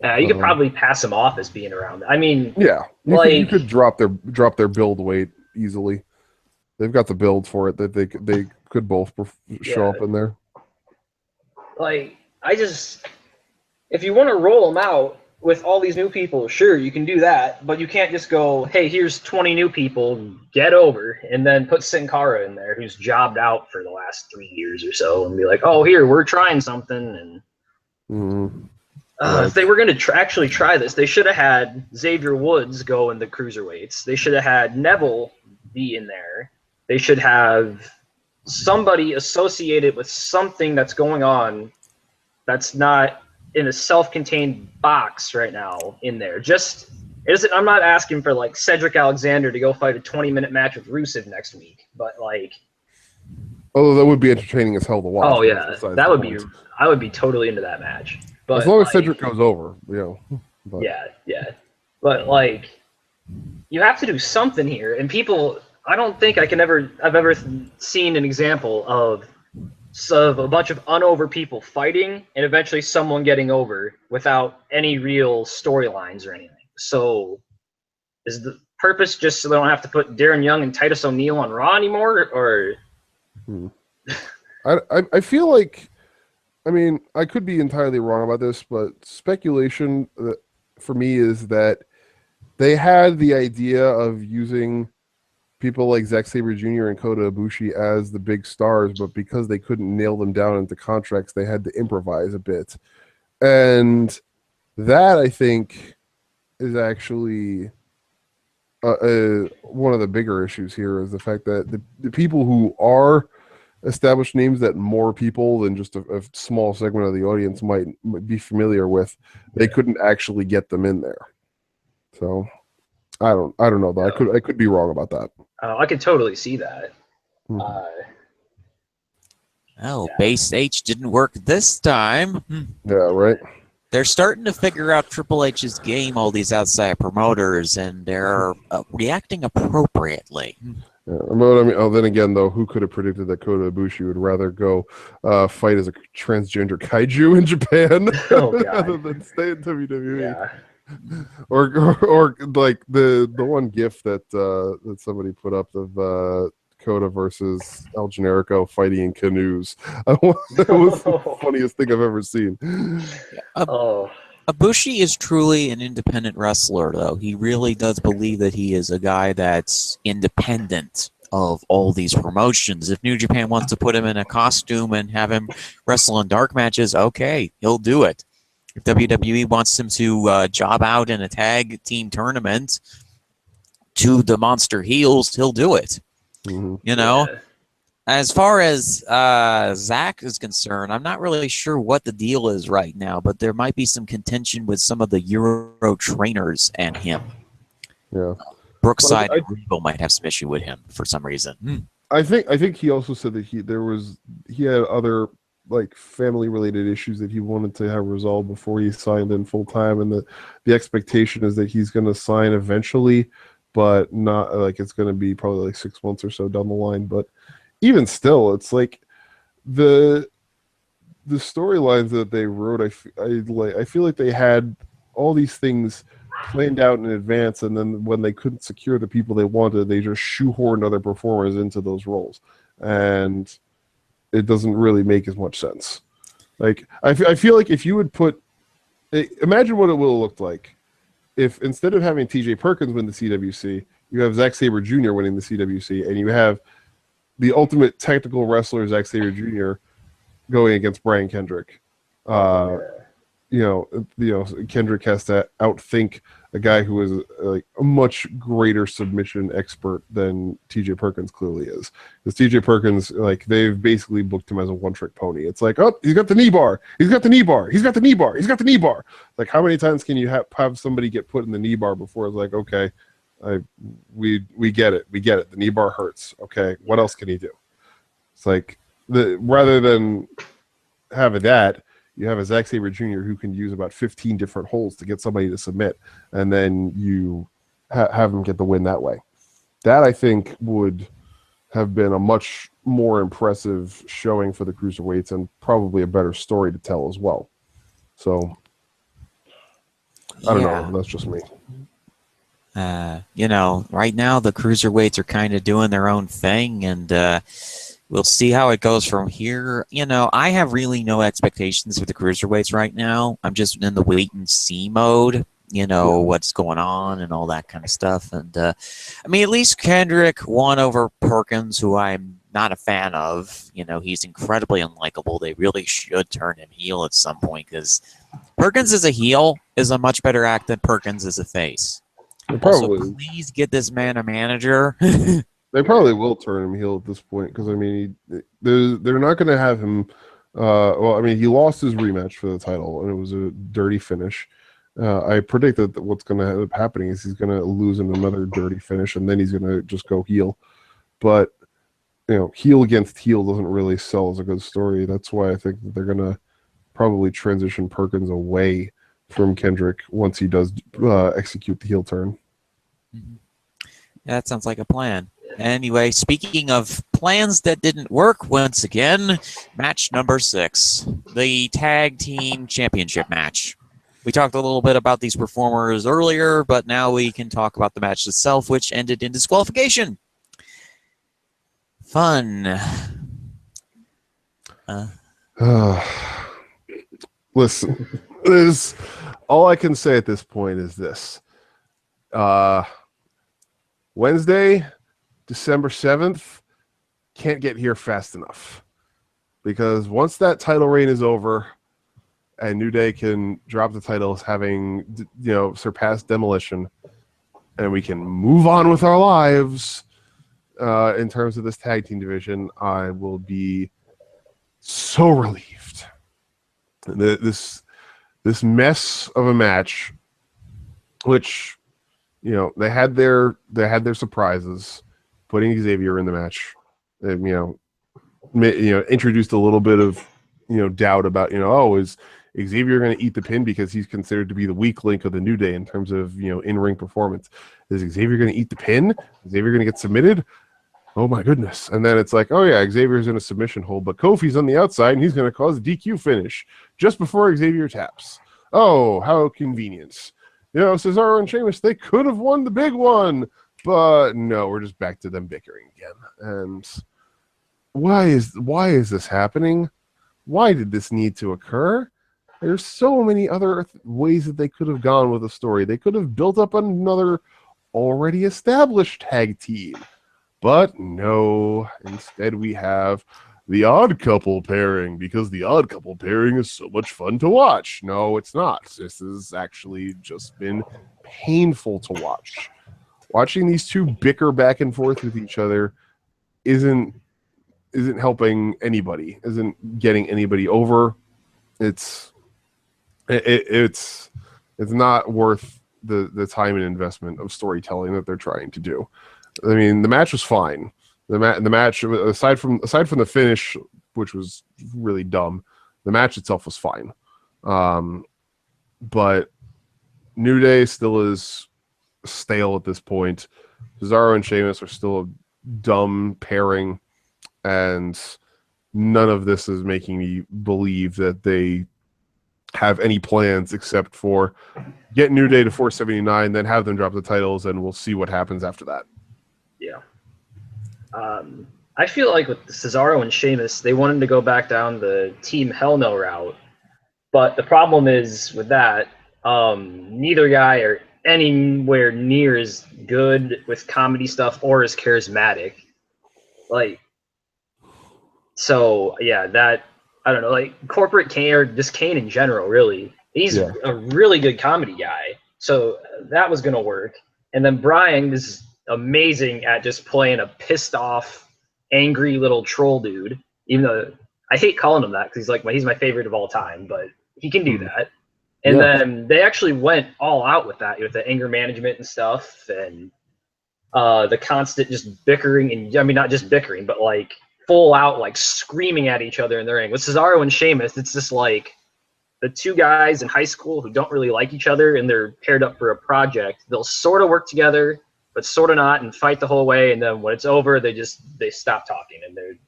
Yeah, you could probably pass them off as being around. I mean, yeah, you could drop their build weight easily. They've got the build for it that they could both show up in there. Like, if you want to roll them out with all these new people, sure, you can do that, but you can't just go, hey, here's 20 new people, get over, and then put Sin Cara in there, who's jobbed out for the last 3 years or so, and be like, oh, here, we're trying something, and if they were going to actually try this, they should have had Xavier Woods go in the cruiserweights. They should have had Neville be in there. They should have somebody associated with something that's going on that's not in a self-contained box right now in there. I'm not asking for like Cedric Alexander to go fight a 20-minute match with Rusev next week, but like. Although that would be entertaining as hell to watch. Oh yeah, I would be totally into that match. But as long as Cedric goes over, But. Yeah. But like, you have to do something here, and people. I don't think I've ever seen an example of a bunch of unover people fighting and eventually someone getting over without any real storylines or anything. So, is the purpose just so they don't have to put Darren Young and Titus O'Neil on Raw anymore, or? I feel like. I mean, I could be entirely wrong about this, but speculation for me is that they had the idea of using people like Zack Sabre Jr. and Kota Ibushi as the big stars, but because they couldn't nail them down into contracts, they had to improvise a bit. And that, I think, is actually one of the bigger issues here, is the fact that the people who are established names that more people than just a small segment of the audience might be familiar with, they couldn't actually get them in there. So I don't know though. I could be wrong about that. I could totally see that. Base H didn't work this time. Yeah, right. They're starting to figure out Triple H's game, all these outside promoters, and they're reacting appropriately. Yeah, but I mean, then again, though, who could have predicted that Kota Ibushi would rather go fight as a transgender kaiju in Japan rather than stay in WWE? Yeah. Or like the one GIF that somebody put up of Kota versus El Generico fighting in canoes. That was the funniest thing I've ever seen. Ibushi is truly an independent wrestler, though. He really does believe that he is a guy that's independent of all these promotions. If New Japan wants to put him in a costume and have him wrestle in dark matches, okay, he'll do it. If WWE wants him to job out in a tag team tournament to the monster heels, he'll do it. You know? Yeah. As far as Zach is concerned, I'm not really sure what the deal is right now, but there might be some contention with some of the Euro trainers and him. Yeah. Brookside and Neville might have some issue with him for some reason. I think he also said that he had other like family related issues that he wanted to have resolved before he signed in full time, and the expectation is that he's going to sign eventually, but not like it's going to be probably like 6 months or so down the line. But even still, it's like the storylines that they wrote. I feel like they had all these things planned out in advance, and then when they couldn't secure the people they wanted, they just shoehorned other performers into those roles, and it doesn't really make as much sense. Like I feel like if you would imagine what it would have looked like if instead of having TJ Perkins win the CWC, you have Zack Sabre Jr. winning the CWC, and you have the ultimate technical wrestler Zack Sabre Jr. going against Brian Kendrick. Kendrick has to outthink a guy who is like a much greater submission expert than TJ Perkins clearly is. Because TJ Perkins, like, they've basically booked him as a one-trick pony. It's like, oh, he's got the knee bar. He's got the knee bar. He's got the knee bar. He's got the knee bar. Like, how many times can you have somebody get put in the knee bar before it's like, okay, We get it. We get it. The knee bar hurts. Okay, what else can he do? It's like rather than having that, you have a Zack Sabre Jr. who can use about 15 different holds to get somebody to submit, and then you have him get the win that way. That, I think, would have been a much more impressive showing for the Cruiserweights and probably a better story to tell as well. So, I don't know. That's just me. Right now the Cruiserweights are kind of doing their own thing, and we'll see how it goes from here. I have really no expectations for the Cruiserweights right now. I'm just in the wait-and-see mode. What's going on and all that kind of stuff. And, at least Kendrick won over Perkins, who I'm not a fan of. He's incredibly unlikable. They really should turn him heel at some point, because Perkins as a heel is a much better act than Perkins as a face. Probably. Also, please get this man a manager. They probably will turn him heel at this point, because, they're not going to have him... he lost his rematch for the title, and it was a dirty finish. I predict that what's going to end up happening is he's going to lose in another dirty finish, and then he's going to just go heel. But, heel against heel doesn't really sell as a good story. That's why I think that they're going to probably transition Perkins away from Kendrick once he does execute the heel turn. Mm-hmm. Yeah, that sounds like a plan. Anyway, speaking of plans that didn't work, once again, match number 6, the Tag Team Championship match. We talked a little bit about these performers earlier, but now we can talk about the match itself, which ended in disqualification. Fun. Listen, all I can say at this point is this. Wednesday, December 7th, can't get here fast enough. Because once that title reign is over, and New Day can drop the titles having, surpassed Demolition, and we can move on with our lives in terms of this tag team division, I will be so relieved. This mess of a match, which, they had their surprises, putting Xavier in the match, introduced a little bit of, doubt about, is Xavier going to eat the pin because he's considered to be the weak link of the New Day in terms of, in-ring performance. Is Xavier going to eat the pin? Is Xavier going to get submitted? Oh my goodness. And then it's like, oh yeah, Xavier's in a submission hold, but Kofi's on the outside and he's going to cause a DQ finish just before Xavier taps. Oh, how convenient. Cesaro and Sheamus, they could have won the big one, but no, we're just back to them bickering again. And why is this happening? Why did this need to occur? There's so many other ways that they could have gone with the story. They could have built up another already established tag team. But no, instead we have the Odd Couple pairing, because the Odd Couple pairing is so much fun to watch. No, it's not. This has actually just been painful to watch. Watching these two bicker back and forth with each other isn't helping anybody, isn't getting anybody over. It's not worth the time and investment of storytelling that they're trying to do. The match was fine. The match, aside from the finish, which was really dumb, the match itself was fine. But New Day still is stale at this point. Cesaro and Sheamus are still a dumb pairing, and none of this is making me believe that they have any plans except for get New Day to 479, then have them drop the titles, and we'll see what happens after that. Yeah. I feel like with Cesaro and Sheamus, they wanted to go back down the Team Hell No route. But the problem is with that, neither guy are anywhere near as good with comedy stuff or as charismatic. So yeah, that, I don't know, corporate Kane, or just Kane in general, really. He's a really good comedy guy. So that was going to work. And then Bryan is amazing at just playing a pissed off, angry little troll dude. Even though I hate calling him that because he's my favorite of all time, but he can do that. And then they actually went all out with that, with the anger management and stuff. And the constant just bickering, and I mean not just bickering, but like full out like screaming at each other in the ring. With Cesaro and Sheamus, it's just like the two guys in high school who don't really like each other and they're paired up for a project. They'll sort of work together, but sort of not, and fight the whole way. And then when it's over, they stop talking and they're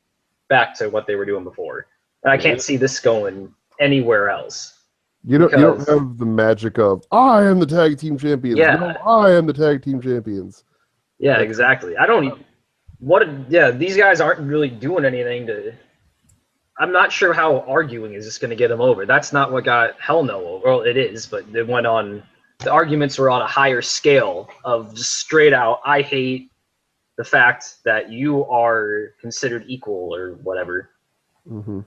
back to what they were doing before. And I can't see this going anywhere else. You don't have the magic of I am the tag team champions. Yeah. No, I am the tag team champions. Yeah, exactly. These guys aren't really doing anything to. I'm not sure how arguing is just going to get them over. That's not what got Hell No over. Well, it is, but it went on. The arguments were on a higher scale of just straight out. I hate the fact that you are considered equal or whatever. Mm-hmm.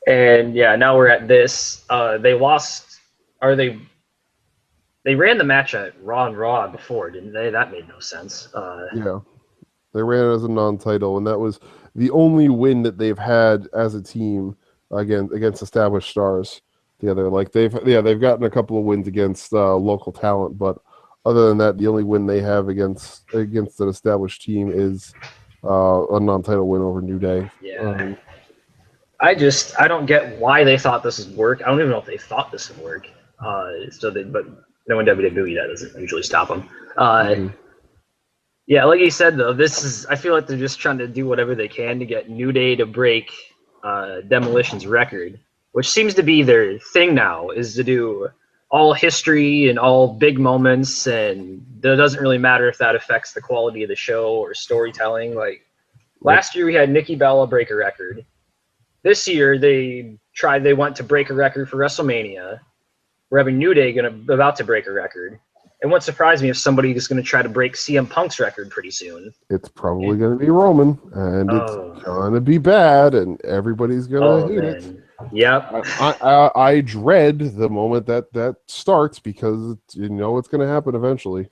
And yeah, now we're at this. They lost, or they ran the match at Raw before, didn't they? That made no sense. Yeah, they ran it as a non-title, and that was the only win that they've had as a team against established stars together. Like they've gotten a couple of wins against local talent, but other than that, the only win they have against an established team is a non-title win over New Day. Yeah. I don't get why they thought this would work. I don't even know if they thought this would work. But no one WWE, that doesn't usually stop them. Yeah, like you said though, I feel like they're just trying to do whatever they can to get New Day to break Demolition's record, which seems to be their thing now, is to do all history and all big moments, and it doesn't really matter if that affects the quality of the show or storytelling. Like last year we had Nikki Bella break a record. This year they went to break a record for WrestleMania. We're having New Day about to break a record. It wouldn't surprise me if somebody is going to try to break CM Punk's record pretty soon. It's probably going to be Roman, and it's going to be bad, and everybody's going to hate it. Yep. I dread the moment that starts because you know it's going to happen eventually.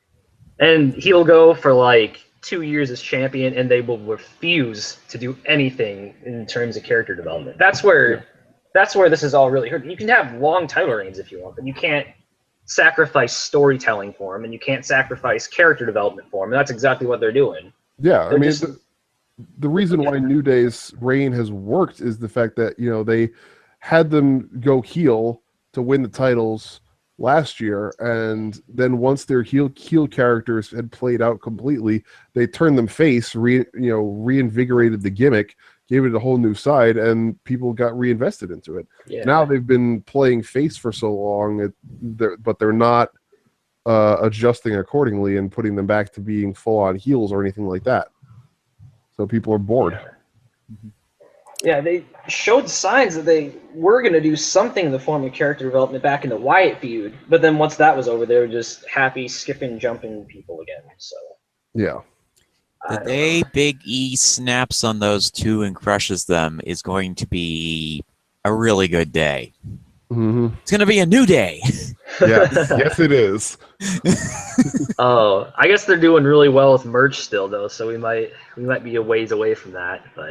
And he'll go for like 2 years as champion, and they will refuse to do anything in terms of character development. That's where this is all really hurt. You can have long title reigns if you want, but you can't sacrifice storytelling for him, and you can't sacrifice character development for him. And that's exactly what they're doing. Yeah, I mean, the reason why New Day's reign has worked is the fact that, you know, they had them go heel to win the titles last year, and then once their heel characters had played out completely, they turned them face, reinvigorated the gimmick, gave it a whole new side, and people got reinvested into it. Yeah. Now they've been playing face for so long, but they're not adjusting accordingly and putting them back to being full-on heels or anything like that. So people are bored. Yeah, they showed signs that they were going to do something in the form of character development back in the Wyatt feud, but then once that was over, they were just happy skipping, jumping people again. So yeah. The day Big E snaps on those two and crushes them is going to be a really good day. Mm-hmm. It's going to be a new day. Yes, it is. Oh, I guess they're doing really well with merch still, though, so we might be a ways away from that. But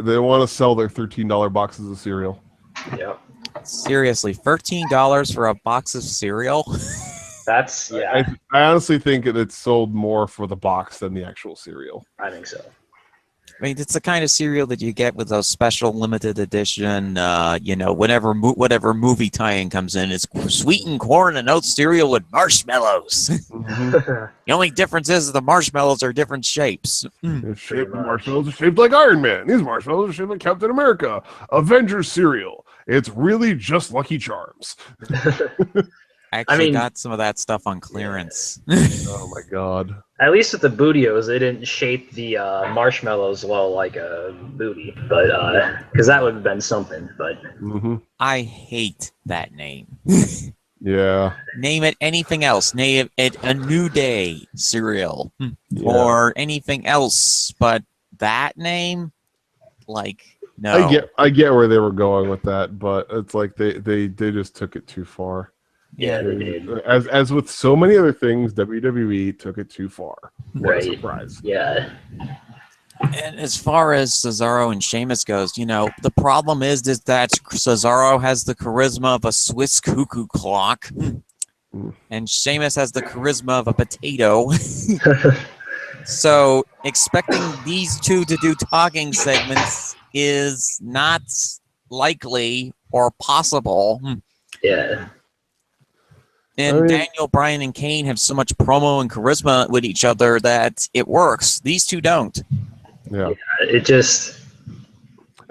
they want to sell their $13 boxes of cereal. Yep. Seriously, $13 for a box of cereal? That's I honestly think it's sold more for the box than the actual cereal. I think so. I mean, it's the kind of cereal that you get with those special limited edition, whatever movie tie-in comes in. It's sweetened corn and oat cereal with marshmallows. Mm-hmm. The only difference is the marshmallows are different shapes. Marshmallows are shaped like Iron Man. These marshmallows are shaped like Captain America. Avengers cereal. It's really just Lucky Charms. I actually got some of that stuff on clearance. Oh my god. At least with the Bootios, they didn't shape the marshmallows well like a booty, but because that would have been something. But I hate that name. Yeah. Name it anything else. Name it a New Day cereal or anything else, but that name, like, no. I get where they were going with that, but it's like they just took it too far. Yeah, they did. As with so many other things, WWE took it too far. What a surprise. Yeah. And as far as Cesaro and Sheamus goes, the problem is that Cesaro has the charisma of a Swiss cuckoo clock, and Sheamus has the charisma of a potato. So expecting these two to do talking segments is not likely or possible. Yeah. And Daniel, Bryan, and Kane have so much promo and charisma with each other that it works. These two don't. Yeah. It just.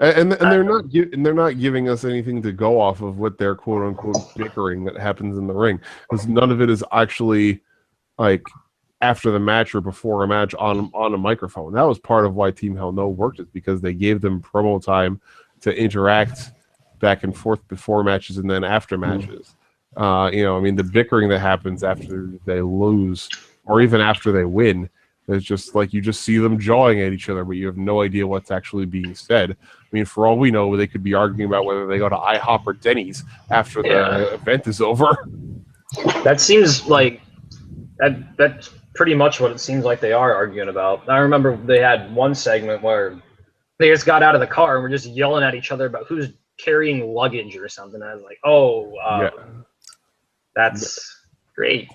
And they're not giving us anything to go off of with their quote unquote bickering that happens in the ring, because none of it is actually like after the match or before a match on a microphone. That was part of why Team Hell No worked, is because they gave them promo time to interact back and forth before matches and then after matches. The bickering that happens after they lose or even after they win, it's just like you just see them jawing at each other, but you have no idea what's actually being said. I mean, for all we know, they could be arguing about whether they go to IHOP or Denny's after the event is over. That seems like that's pretty much what it seems like they are arguing about. I remember they had one segment where they just got out of the car and were just yelling at each other about who's carrying luggage or something. I was like, that's great.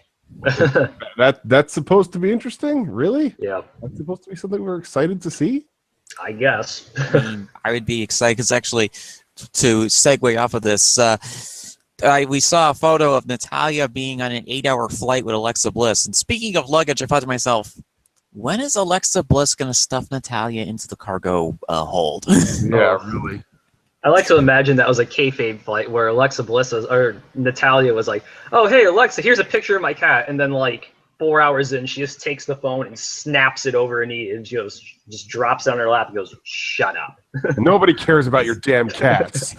That's supposed to be interesting? Really? Yeah. That's supposed to be something we're excited to see? I guess. I would be excited because actually, to segue off of this, we saw a photo of Natalya being on an 8-hour flight with Alexa Bliss. And speaking of luggage, I thought to myself, when is Alexa Bliss going to stuff Natalya into the cargo hold? Yeah, really. I like to imagine that was a kayfabe fight where Alexa Bliss or Natalya was like, "Oh, hey Alexa, here's a picture of my cat," and then like 4 hours in, she just takes the phone and snaps it over her knee, and she goes, just drops it on her lap and goes, "Shut up." Nobody cares about your damn cats.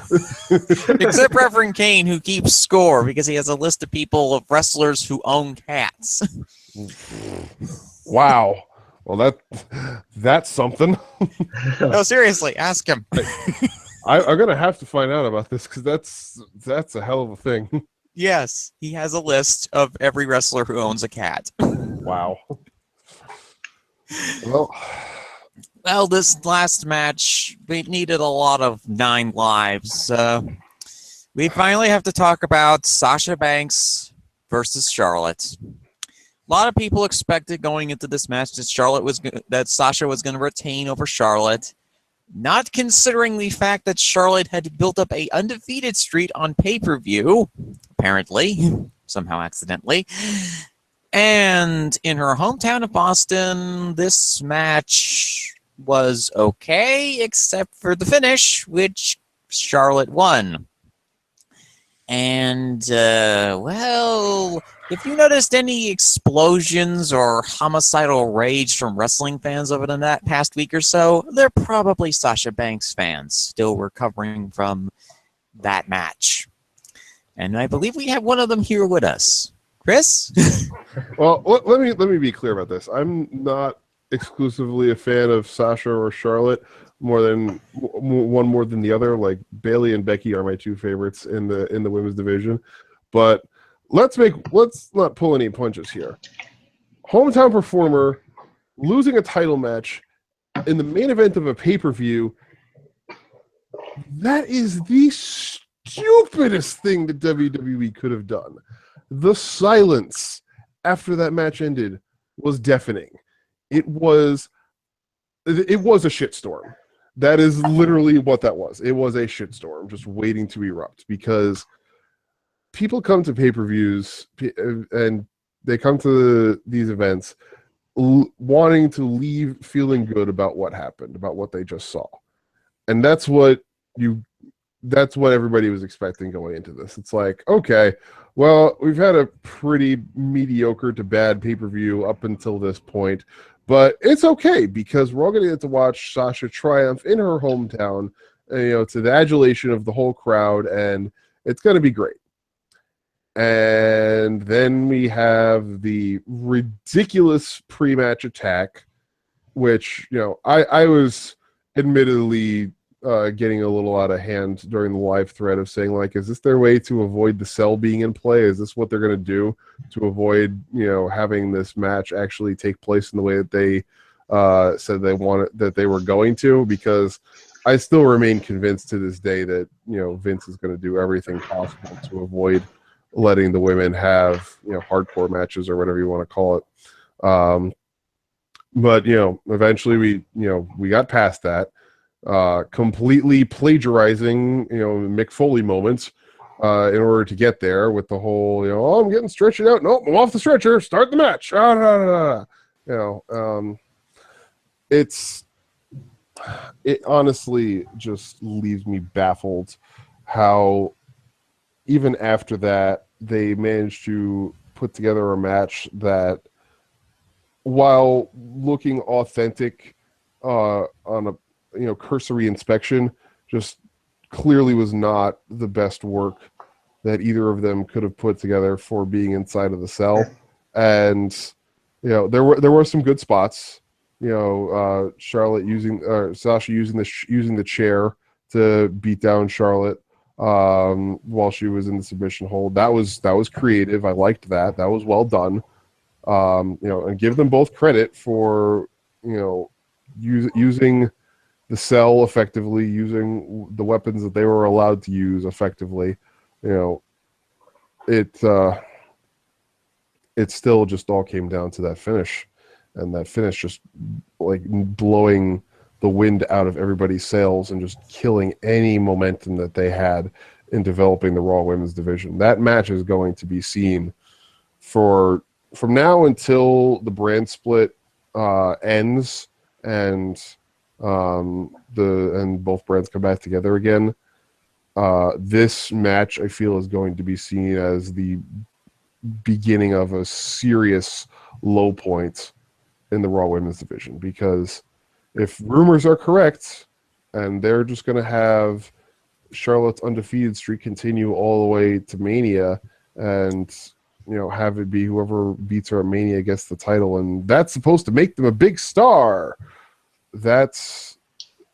Except Reverend Kane, who keeps score because he has a list of people of wrestlers who own cats. Wow. Well, that's something. No, seriously, ask him. I'm gonna have to find out about this because that's a hell of a thing. Yes, he has a list of every wrestler who owns a cat. Wow. Well, this last match, we needed a lot of 9 lives. We finally have to talk about Sasha Banks versus Charlotte. A lot of people expected going into this match that Sasha was going to retain over Charlotte, not considering the fact that Charlotte had built up an undefeated streak on pay-per-view, apparently, somehow accidentally. And in her hometown of Boston, this match was okay, except for the finish, which Charlotte won. And, if you noticed any explosions or homicidal rage from wrestling fans over the past week or so, they're probably Sasha Banks fans still recovering from that match. And I believe we have one of them here with us. Chris? Well, let me be clear about this. I'm not exclusively a fan of Sasha or Charlotte more than the other. Like Bayley and Becky are my 2 favorites in the women's division. But let's not pull any punches here. Hometown performer losing a title match in the main event of a pay-per-view. That is the stupidest thing that WWE could have done. The silence after that match ended was deafening. It was a shitstorm. That is literally what that was. It was a shitstorm just waiting to erupt, because people come to pay-per-views and they come to these events wanting to leave feeling good about what happened, about what they just saw. And that's what everybody was expecting going into this. It's like, okay, well, we've had a pretty mediocre to bad pay-per-view up until this point, but it's okay because we're all going to get to watch Sasha triumph in her hometown, to the adulation of the whole crowd, and it's going to be great. And then we have the ridiculous pre-match attack, which, I was admittedly getting a little out of hand during the live thread of saying, like, is this their way to avoid the cell being in play? Is this what they're going to do to avoid, having this match actually take place in the way that they said that they were going to? Because I still remain convinced to this day that, Vince is going to do everything possible to avoid letting the women have, hardcore matches or whatever you want to call it. But eventually we got past that, completely plagiarizing Mick Foley moments in order to get there with the whole oh, I'm getting stretched out. Nope, I'm off the stretcher. Start the match. It honestly just leaves me baffled how even after that they managed to put together a match that, while looking authentic on a cursory inspection, just clearly was not the best work that either of them could have put together for being inside of the cell. And there were some good spots. Charlotte Sasha using the chair to beat down Charlotte while she was in the submission hold. That was creative. I liked that. That was well done. And give them both credit for using the cell effectively, using the weapons that they were allowed to use effectively. It still just all came down to that finish, and that finish just like blowing the wind out of everybody's sails and just killing any momentum that they had in developing the Raw Women's division. That match is going to be seen from now until the brand split ends and both brands come back together again. This match, I feel, is going to be seen as the beginning of a serious low point in the Raw Women's division, because if rumors are correct and they're just going to have Charlotte's undefeated streak continue all the way to Mania, and have it be whoever beats her at Mania gets the title, and that's supposed to make them a big star. That's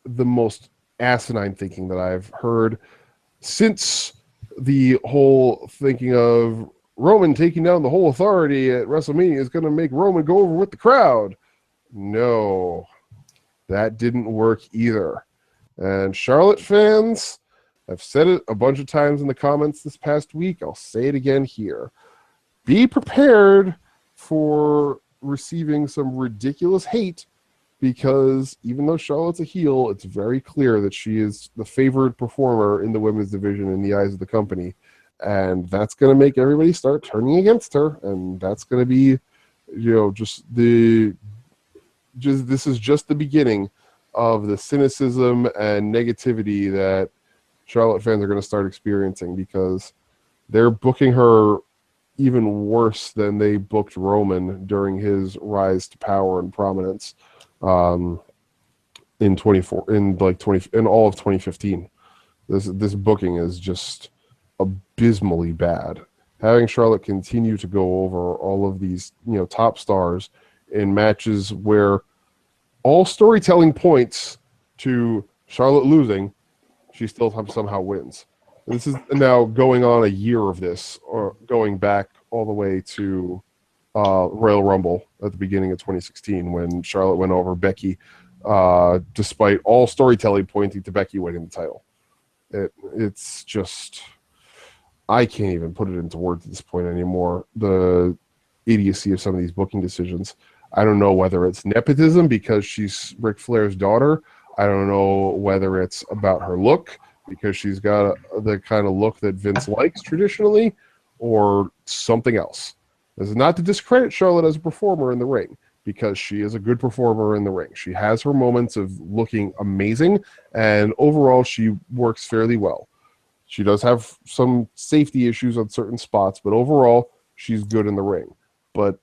the most asinine thinking that I've heard since the whole thinking of Roman taking down the whole authority at WrestleMania is going to make Roman go over with the crowd. No, that didn't work either. And Charlotte fans, I've said it a bunch of times in the comments this past week. I'll say it again here. Be prepared for receiving some ridiculous hate, because even though Charlotte's a heel, it's very clear that she is the favored performer in the women's division in the eyes of the company. And that's going to make everybody start turning against her. And that's going to be, this is just the beginning of the cynicism and negativity that Charlotte fans are going to start experiencing, because they're booking her even worse than they booked Roman during his rise to power and prominence in all of 2015. This booking is just abysmally bad. Having Charlotte continue to go over all of these top stars in matches where all storytelling points to Charlotte losing, she still somehow wins. This is now going on a year of this, or going back all the way to Royal Rumble at the beginning of 2016 when Charlotte went over Becky, despite all storytelling pointing to Becky winning the title. It's just, I can't even put it into words at this point anymore, the idiocy of some of these booking decisions. I don't know whether it's nepotism because she's Ric Flair's daughter. I don't know whether it's about her look, because she's got the kind of look that Vince likes traditionally, or something else. This is not to discredit Charlotte as a performer in the ring, because she is a good performer in the ring. She has her moments of looking amazing, and overall she works fairly well. She does have some safety issues on certain spots, but overall she's good in the ring. But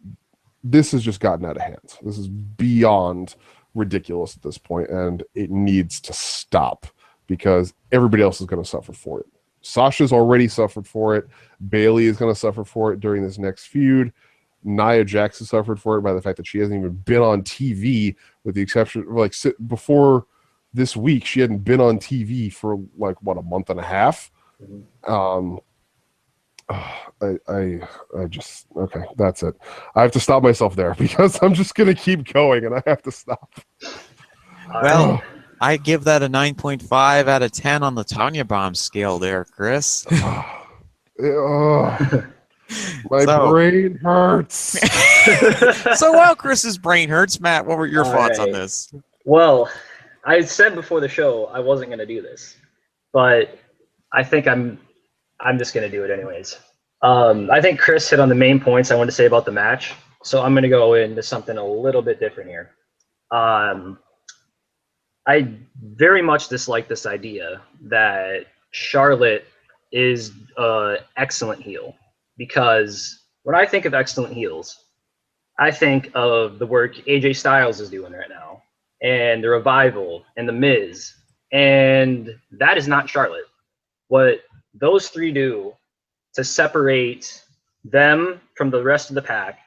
this has just gotten out of hand. This is beyond ridiculous at this point, and it needs to stop, because everybody else is going to suffer for it. Sasha's already suffered for it. Bayley is going to suffer for it during this next feud. Nia Jax has suffered for it by the fact that she hasn't even been on TV, with the exception, before this week, she hadn't been on TV for a month and a half. I just, okay, that's it. I have to stop myself there, because I'm just going to keep going and I have to stop. Well, I give that a 9.5 out of 10 on the Tanya Bomb scale there, Chris. My brain hurts. So while Chris's brain hurts, Matt, what were your thoughts on right. this? Well, I said before the show I wasn't going to do this, but I think I'm just going to do it anyways. I think Chris hit on the main points I wanted to say about the match, so I'm going to go into something a little bit different here. I very much dislike this idea that Charlotte is an excellent heel, because when I think of excellent heels, I think of the work AJ Styles is doing right now, and the Revival, and the Miz, and that is not Charlotte. What those three do to separate them from the rest of the pack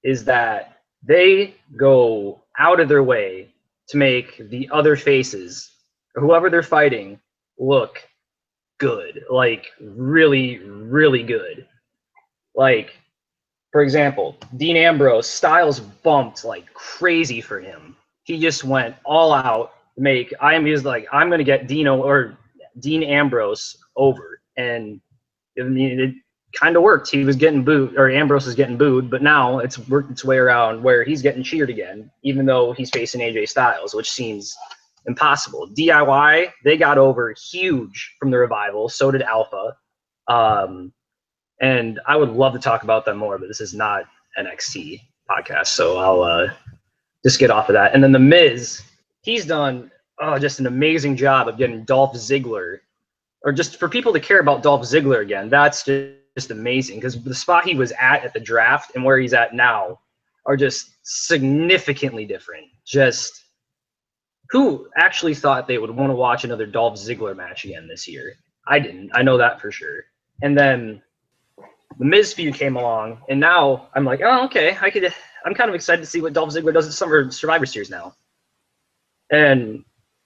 is that they go out of their way to make the other faces, or whoever they're fighting, look good, like really, really good. Like, for example, Dean Ambrose, Styles bumped like crazy for him. He just went all out to make. I'm going to get Dean Ambrose over, and I mean, it kind of worked. He was getting booed, or Ambrose is getting booed, but now it's worked its way around where he's getting cheered again, even though he's facing AJ Styles, which seems impossible. DIY, they got over huge from the Revival. So did Alpha. And I would love to talk about them more, but this is not NXT podcast, so I'll just get off of that. And then The Miz, he's done just an amazing job of getting Dolph Ziggler, or just for people to care about Dolph Ziggler again. That's just amazing, because the spot he was at the draft and where he's at now are just significantly different. Just who actually thought they would want to watch another Dolph Ziggler match again this year? I didn't. I know that for sure. And then the Miz feud came along, and now I'm like, oh, okay, I'm kind of excited to see what Dolph Ziggler does at Summer Survivor Series now. And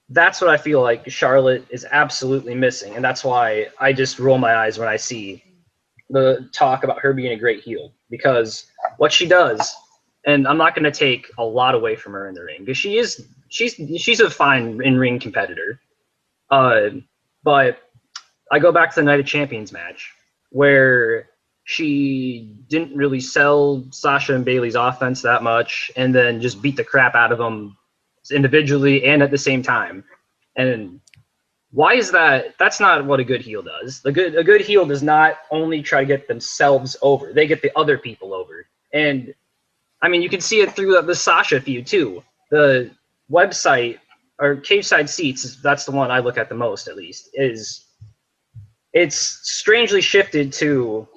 that's what I feel like Charlotte is absolutely missing, and that's why I just roll my eyes when I see the talk about her being a great heel, because what she does, and I'm not going to take a lot away from her in the ring, because she's a fine in-ring competitor. But I go back to the Night of Champions match, where she didn't really sell Sasha and Bayley's offense that much, and then just beat the crap out of them individually and at the same time. And why is that? That's not what a good heel does. A good heel does not only try to get themselves over; they get the other people over. And I mean, you can see it through the Sasha feud too. The website, or Cageside Seats, that's the one I look at the most, at least, it's strangely shifted to,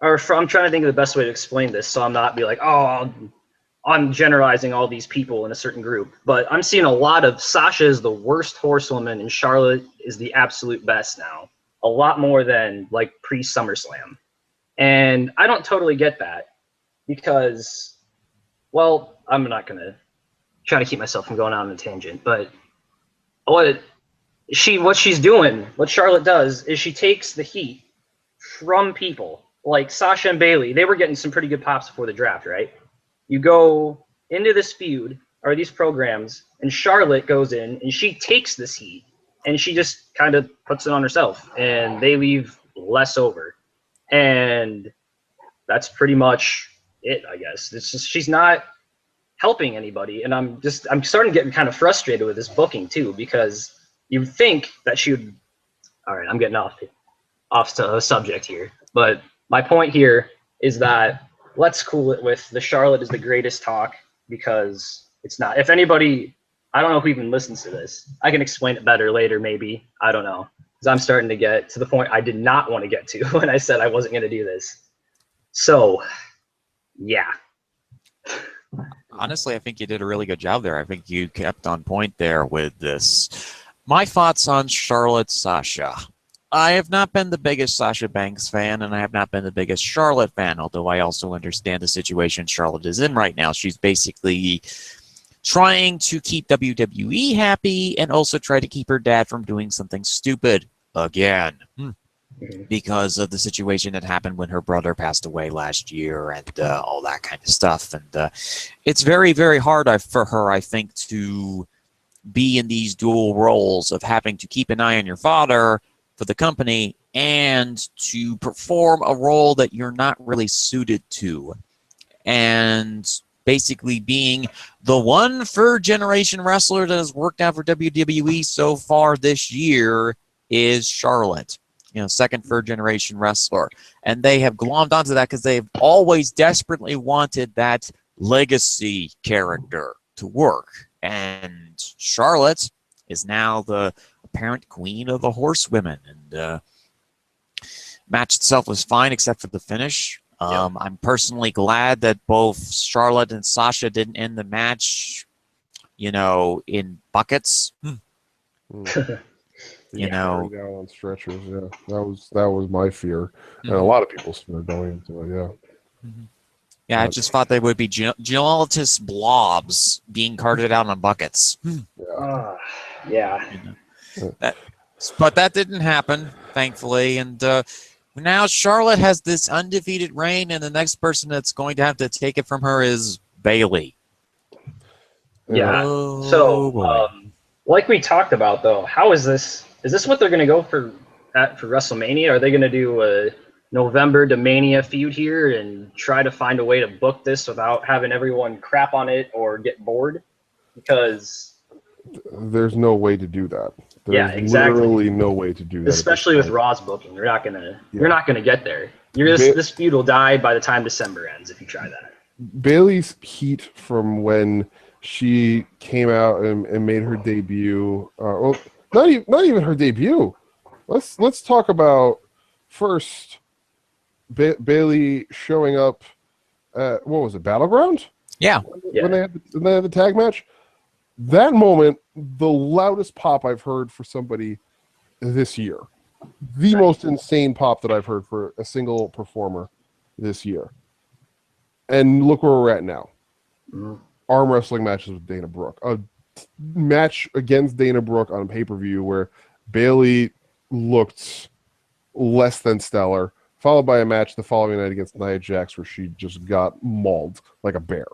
I'm trying to think of the best way to explain this, so I'm not be like, oh, I'm generalizing all these people in a certain group, but I'm seeing a lot of Sasha is the worst horsewoman and Charlotte is the absolute best now, a lot more than like pre-SummerSlam. And I don't totally get that, because, well, I'm not going to try to keep myself from going on a tangent, but what she's doing, what Charlotte does, is she takes the heat from people like Sasha and Bayley. They were getting some pretty good pops before the draft, right? You go into this feud or these programs, and Charlotte goes in and she takes this heat and she just kind of puts it on herself, and they leave less over. And that's pretty much it, I guess. It's just, she's not helping anybody, and I'm starting to get kind of frustrated with this booking too, because you'd think that she would. All right, I'm getting off to a subject here, but my point here is that let's cool it with the Charlotte is the greatest talk, because it's not. If anybody, I don't know who even listens to this. I can explain it better later, maybe. I don't know, because I'm starting to get to the point I did not want to get to when I said I wasn't going to do this. So, yeah. Honestly, I think you did a really good job there. I think you kept on point there with this. My thoughts on Charlotte Sasha. I have not been the biggest Sasha Banks fan, and I have not been the biggest Charlotte fan, although I also understand the situation Charlotte is in right now. She's basically trying to keep WWE happy and also try to keep her dad from doing something stupid again. Because of the situation that happened when her brother passed away last year and all that kind of stuff. And it's very, very hard for her, I think, to be in these dual roles of having to keep an eye on your father for the company and to perform a role that you're not really suited to. And basically being the one third-generation wrestler that has worked out for WWE so far this year is Charlotte. You know, second, third-generation wrestler. And they have glommed onto that because they've always desperately wanted that legacy character to work. And Charlotte is now the apparent queen of the horsewomen. And match itself was fine except for the finish. I'm personally glad that both Charlotte and Sasha didn't end the match, you know, in buckets. You know, down on stretchers. Yeah, that was my fear, and a lot of people's fear going into it. Yeah. Yeah, I just thought they would be gelatinous blobs being carted out on buckets. Yeah. You know, but that didn't happen, thankfully. And now Charlotte has this undefeated reign, and the next person that's going to have to take it from her is Bayley. Yeah. Oh, so, like we talked about, though, how is this? Is this what they're going to go for WrestleMania? Are they going to do a November to Mania feud here and try to find a way to book this without having everyone crap on it or get bored? Because there's no way to do that. There's exactly. Literally no way to do that. Especially with Raw's booking, you're not gonna get there. This feud will die by the time December ends if you try that. Bayley's heat from when she came out and made her debut. Well, not even her debut. Let's talk about first Bayley showing up at, what was it, Battleground? Yeah. When they had the tag match. That moment, the loudest pop I've heard for somebody this year. The most insane pop that I've heard for a single performer this year. And look where we're at now. Arm wrestling matches with Dana Brooke. A match against Dana Brooke on pay-per-view where Bayley looked less than stellar, followed by a match the following night against Nia Jax where she just got mauled like a bear.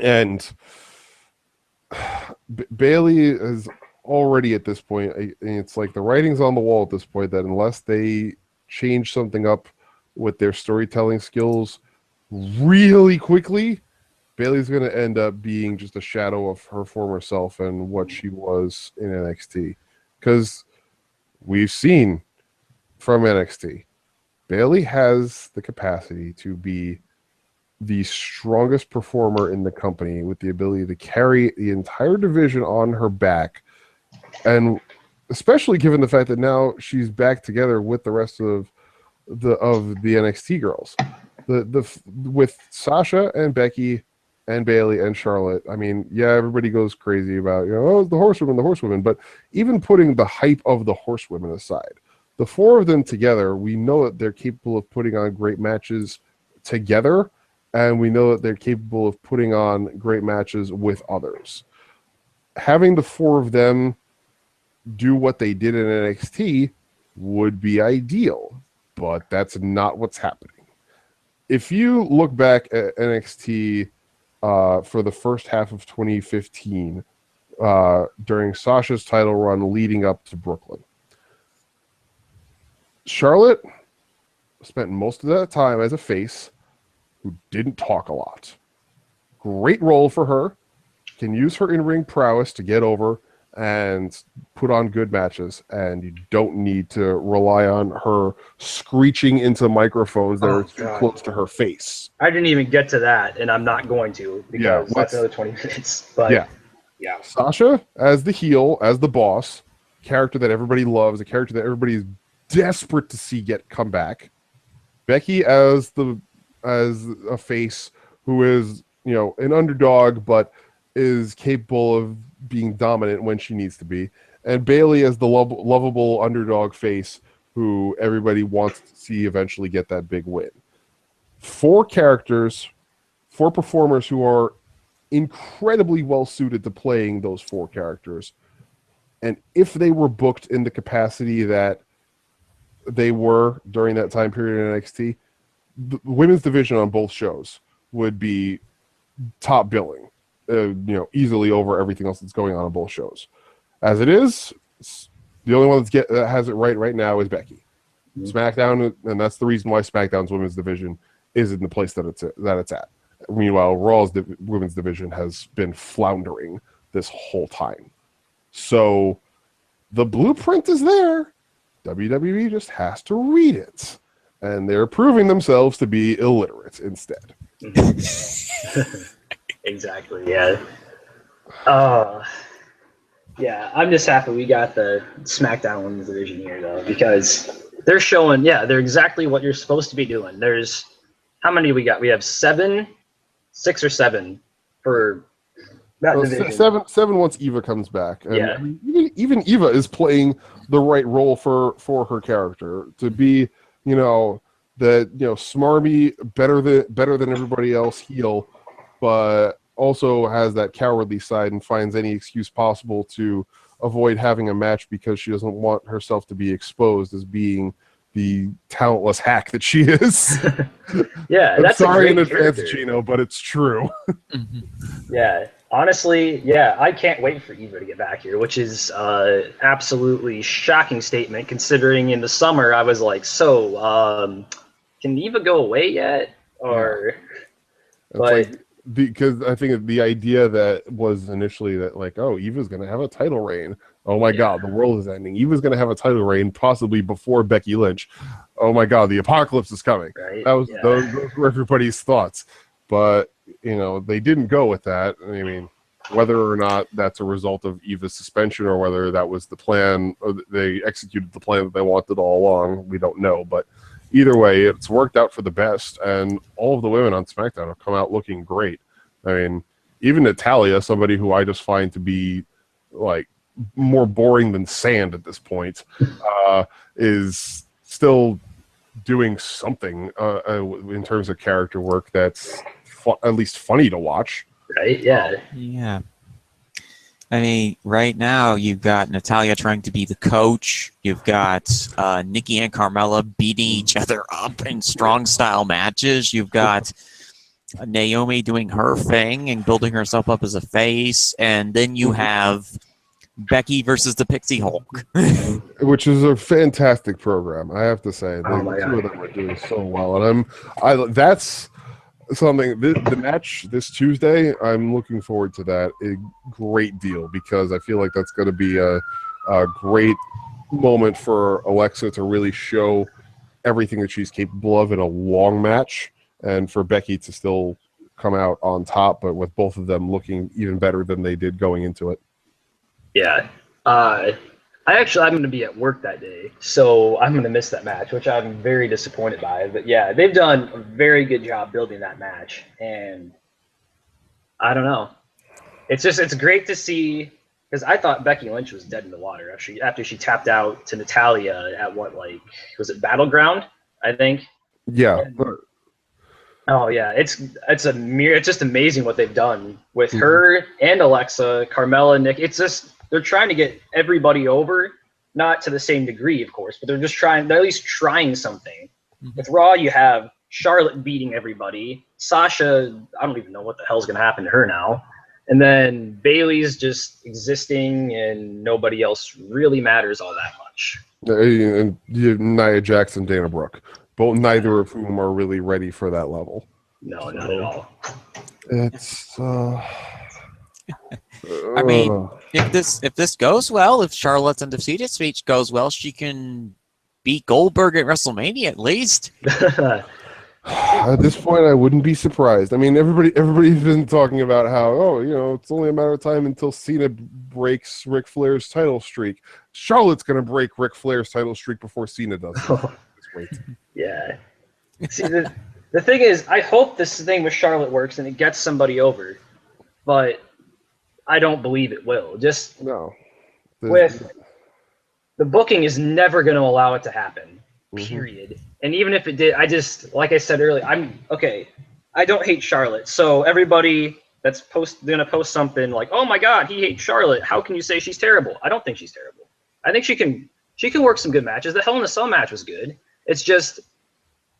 And Bayley is already at this point, it's like the writing's on the wall at this point that unless they change something up with their storytelling skills really quickly, Bayley's going to end up being just a shadow of her former self and what she was in NXT. Because we've seen from NXT, Bayley has the capacity to be the strongest performer in the company with the ability to carry the entire division on her back. And especially given the fact that now she's back together with the rest of the NXT girls. With Sasha and Becky and Bayley and Charlotte, I mean, yeah, everybody goes crazy about, the horsewomen, but even putting the hype of the horsewomen aside, the four of them together, we know that they're capable of putting on great matches together, and we know that they're capable of putting on great matches with others. Having the four of them do what they did in NXT would be ideal, but that's not what's happening. If you look back at NXT for the first half of 2015, during Sasha's title run leading up to Brooklyn, Charlotte spent most of that time as a face who didn't talk a lot. Great role for her. Can use her in-ring prowess to get over and put on good matches, and you don't need to rely on her screeching into microphones that are too close to her face. I didn't even get to that, and I'm not going to because that's another 20 minutes. But yeah. Sasha as the heel, as the boss, character that everybody loves, a character that everybody is desperate to see come back. Becky as a face who is, an underdog, but is capable of being dominant when she needs to be. And Bayley as the lovable underdog face who everybody wants to see eventually get that big win. 4 characters, 4 performers who are incredibly well suited to playing those 4 characters. And if they were booked in the capacity that they were during that time period in NXT, the women's division on both shows would be top billing, easily over everything else that's going on both shows. As it is, The only one that has it right now is Becky. SmackDown, and that's the reason why SmackDown's women's division is in the place that it's at. Meanwhile, Raw's women's division has been floundering this whole time. So the blueprint is there. WWE just has to read it. And they're proving themselves to be illiterate instead. Exactly, yeah. Yeah, I'm just happy we got the SmackDown women's division here, though, because they're showing, they're exactly what you're supposed to be doing. There's, how many we got? We have 6 or 7 for that division. Seven once Eva comes back. And yeah. I mean, even Eva is playing the right role for her character to be, smarmy, better than everybody else heel, but also has that cowardly side and finds any excuse possible to avoid having a match because she doesn't want herself to be exposed as being the talentless hack that she is. Yeah, I'm that's sorry a in great advance, character. Gino, but it's true. Yeah, honestly, I can't wait for Eva to get back here, which is absolutely shocking statement considering in the summer I was like, can Eva go away yet? Or, but because I think the idea that was initially that Eva's going to have a title reign. Oh my God, the world is ending. Eva's going to have a title reign possibly before Becky Lynch. Oh my God, the apocalypse is coming. Right? That was those were everybody's thoughts. But, they didn't go with that. I mean, whether or not that's a result of Eva's suspension or whether that was the plan, or they executed the plan that they wanted all along, we don't know. But either way, it's worked out for the best, and all of the women on SmackDown have come out looking great. I mean, even Natalya, somebody who I just find to be, more boring than sand at this point, is still doing something in terms of character work that's at least funny to watch. Right, yeah. Yeah. I mean, right now you've got Natalya trying to be the coach. You've got Nikki and Carmella beating each other up in strong style matches. You've got Naomi doing her thing and building herself up as a face. And then you have Becky versus the Pixie Hulk. Which is a fantastic program, I have to say. The two of them are doing so well. And that's something, the match this Tuesday, I'm looking forward to that a great deal because I feel like that's going to be a great moment for Alexa to really show everything that she's capable of in a long match, and for Becky to still come out on top, but with both of them looking even better than they did going into it. Yeah. I'm going to be at work that day, so I'm going to miss that match, which I'm very disappointed by. But yeah, they've done a very good job building that match, and I don't know. It's great to see, because I thought Becky Lynch was dead in the water after she tapped out to Natalya at was it Battleground, I think? Yeah. Oh yeah, it's just amazing what they've done with her and Alexa, Carmella, Nick. It's just they're trying to get everybody over, not to the same degree, of course, but they're at least trying something. With Raw, you have Charlotte beating everybody. Sasha, I don't even know what the hell's going to happen to her now. And then Bayley's just existing, and nobody else really matters all that much. And you have Nia Jax and Dana Brooke, neither of whom are really ready for that level. No, not at all. It's I mean, if this goes well, if Charlotte's undefeated speech goes well, she can beat Goldberg at WrestleMania at least. At this point, I wouldn't be surprised. I mean, everybody's been talking about how, it's only a matter of time until Cena breaks Ric Flair's title streak. Charlotte's going to break Ric Flair's title streak before Cena does. Just wait. Yeah. See, the thing is, I hope this thing with Charlotte works and it gets somebody over, but I don't believe it will. No. The booking is never going to allow it to happen. Period. And even if it did, like I said earlier, I don't hate Charlotte. So everybody that's gonna post something like, "Oh my God, he hates Charlotte. How can you say she's terrible?" I don't think she's terrible. I think she can work some good matches. The Hell in a Cell match was good. It's just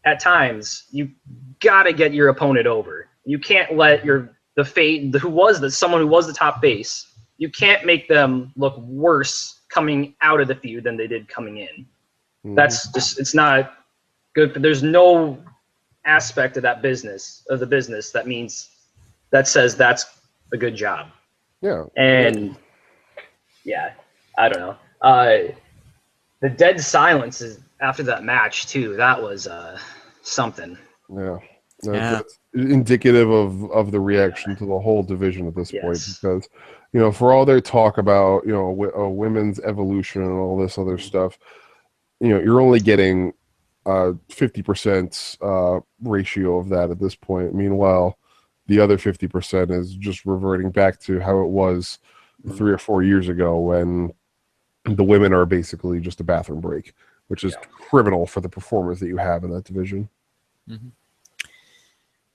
at times you gotta get your opponent over. You can't let someone who was the top face. You can't make them look worse coming out of the feud than they did coming in. That's just, it's not good. There's no aspect of the business that says that's a good job. Yeah. And yeah, I don't know. The dead silence is after that match too. That was something. Yeah. That's indicative of the reaction to the whole division at this point, because, you know, for all their talk about, you know, women's evolution and all this other stuff, you know, you're only getting 50% ratio of that at this point. Meanwhile, the other 50% is just reverting back to how it was 3 or 4 years ago, when the women are basically just a bathroom break, which is criminal for the performers that you have in that division.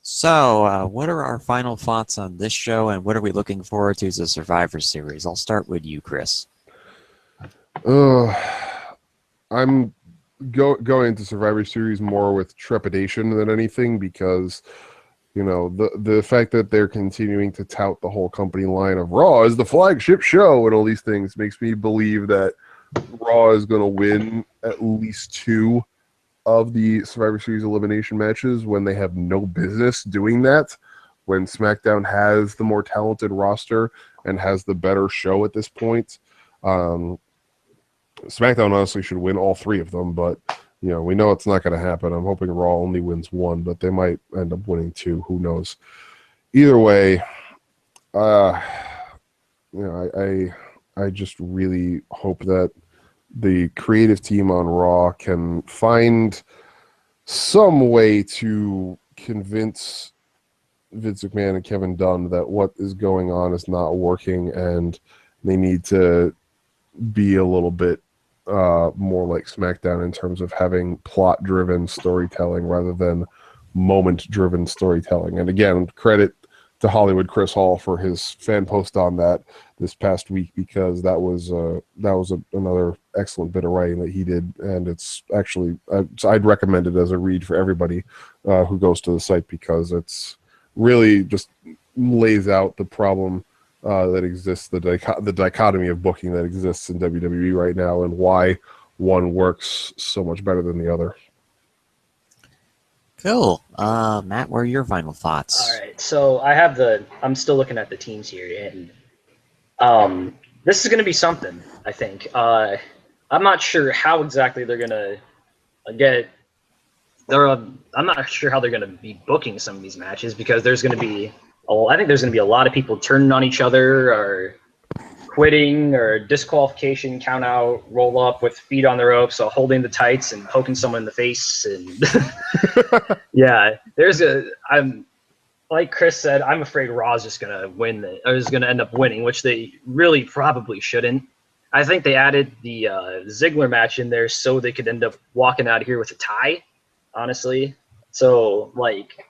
So, what are our final thoughts on this show, and what are we looking forward to as a Survivor Series? I'll start with you, Chris. I'm going into Survivor Series more with trepidation than anything, because, you know, the fact that they're continuing to tout the whole company line of Raw as the flagship show and all these things makes me believe that Raw is going to win at least 2 of the Survivor Series elimination matches when they have no business doing that, when SmackDown has the more talented roster and has the better show at this point. SmackDown honestly should win all 3 of them, but, you know, we know it's not going to happen. I'm hoping Raw only wins 1, but they might end up winning 2. Who knows? Either way, you know, I just really hope that the creative team on Raw can find some way to convince Vince McMahon and Kevin Dunn that what is going on is not working, and they need to be a little bit more like SmackDown in terms of having plot-driven storytelling rather than moment-driven storytelling. And again, credit to Hollywood Chris Hall for his fan post on that this past week, because that was another excellent bit of writing that he did, and it's actually I'd recommend it as a read for everybody who goes to the site, because it's really just lays out the problem that exists, the dichotomy of booking that exists in WWE right now, and why one works so much better than the other. Cool. Matt, what are your final thoughts? All right, so I'm still looking at the teams here, and this is going to be something, I think. I'm not sure how exactly they're going to get. I'm not sure how they're going to be booking some of these matches, because there's going to be. I think there's going to be a lot of people turning on each other, or quitting, or disqualification, count out, roll up with feet on the ropes, or holding the tights and poking someone in the face. And yeah, I'm like Chris said, I'm afraid Raw's just going to win or is going to end up winning, which they really probably shouldn't. I think they added the Ziggler match in there so they could end up walking out of here with a tie, honestly. So, like,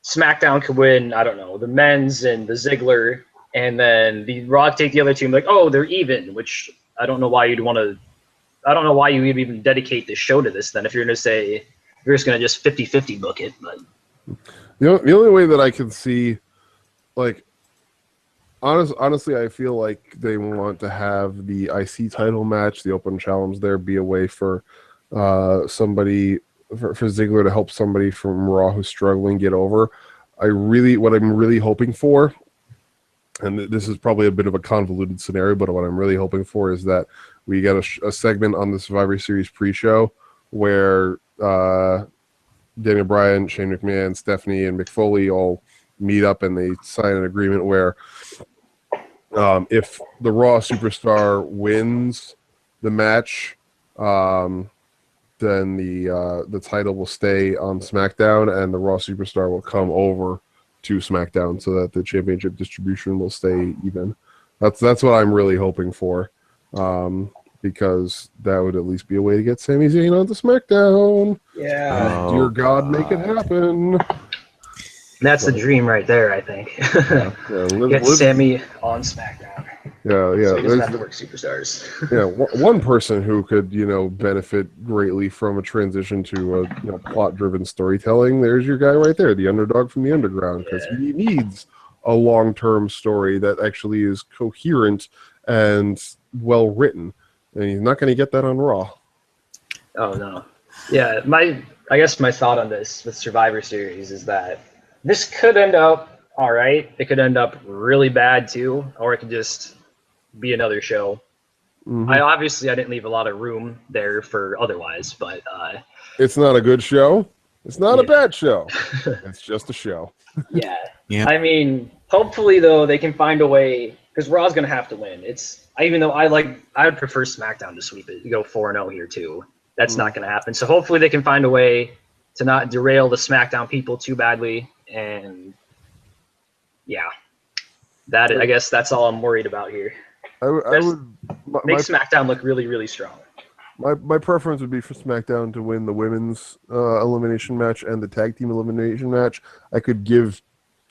SmackDown could win, I don't know, the men's and the Ziggler, and then the Raw take the other team, like, oh, they're even, which I don't know why you would even dedicate this show to this then, if you're going to say you're just going to just 50-50 book it. But the only way that I can see, like, honestly, I feel like they want to have the IC title match, the open challenge there, be a way for somebody, for Ziggler to help somebody from Raw who's struggling get over. What I'm really hoping for, and this is probably a bit of a convoluted scenario, but what I'm really hoping for is that we get a segment on the Survivor Series pre-show where Daniel Bryan, Shane McMahon, Stephanie, and Mick Foley all meet up and they sign an agreement where if the Raw superstar wins the match, then the title will stay on SmackDown, and the Raw superstar will come over to SmackDown so that the championship distribution will stay even. That's what I'm really hoping for, because that would at least be a way to get Sami Zayn onto SmackDown. yeah, Dear God, make it happen. that's the dream right there, I think. Get Sami on SmackDown. Yeah. So he doesn't have to work superstars. One person who could, benefit greatly from a transition to plot-driven storytelling. There's your guy right there, the underdog from the underground, because he needs a long-term story that actually is coherent and well written. and he's not going to get that on Raw. Oh no. Yeah, I guess my thought on this with Survivor Series is that this could end up all right. It could end up really bad too, or it could just be another show. Mm-hmm. I didn't leave a lot of room there for otherwise, but it's not a good show. It's not a bad show. It's just a show. Yeah. Yeah. I mean, hopefully though they can find a way, because Raw's gonna have to win. Even though I would prefer SmackDown to sweep it, go 4-0 here too. That's not gonna happen. So hopefully they can find a way to not derail the SmackDown people too badly. And yeah, I guess that's all I'm worried about here. I would make SmackDown look really, really strong. My preference would be for SmackDown to win the women's elimination match and the tag team elimination match. I could give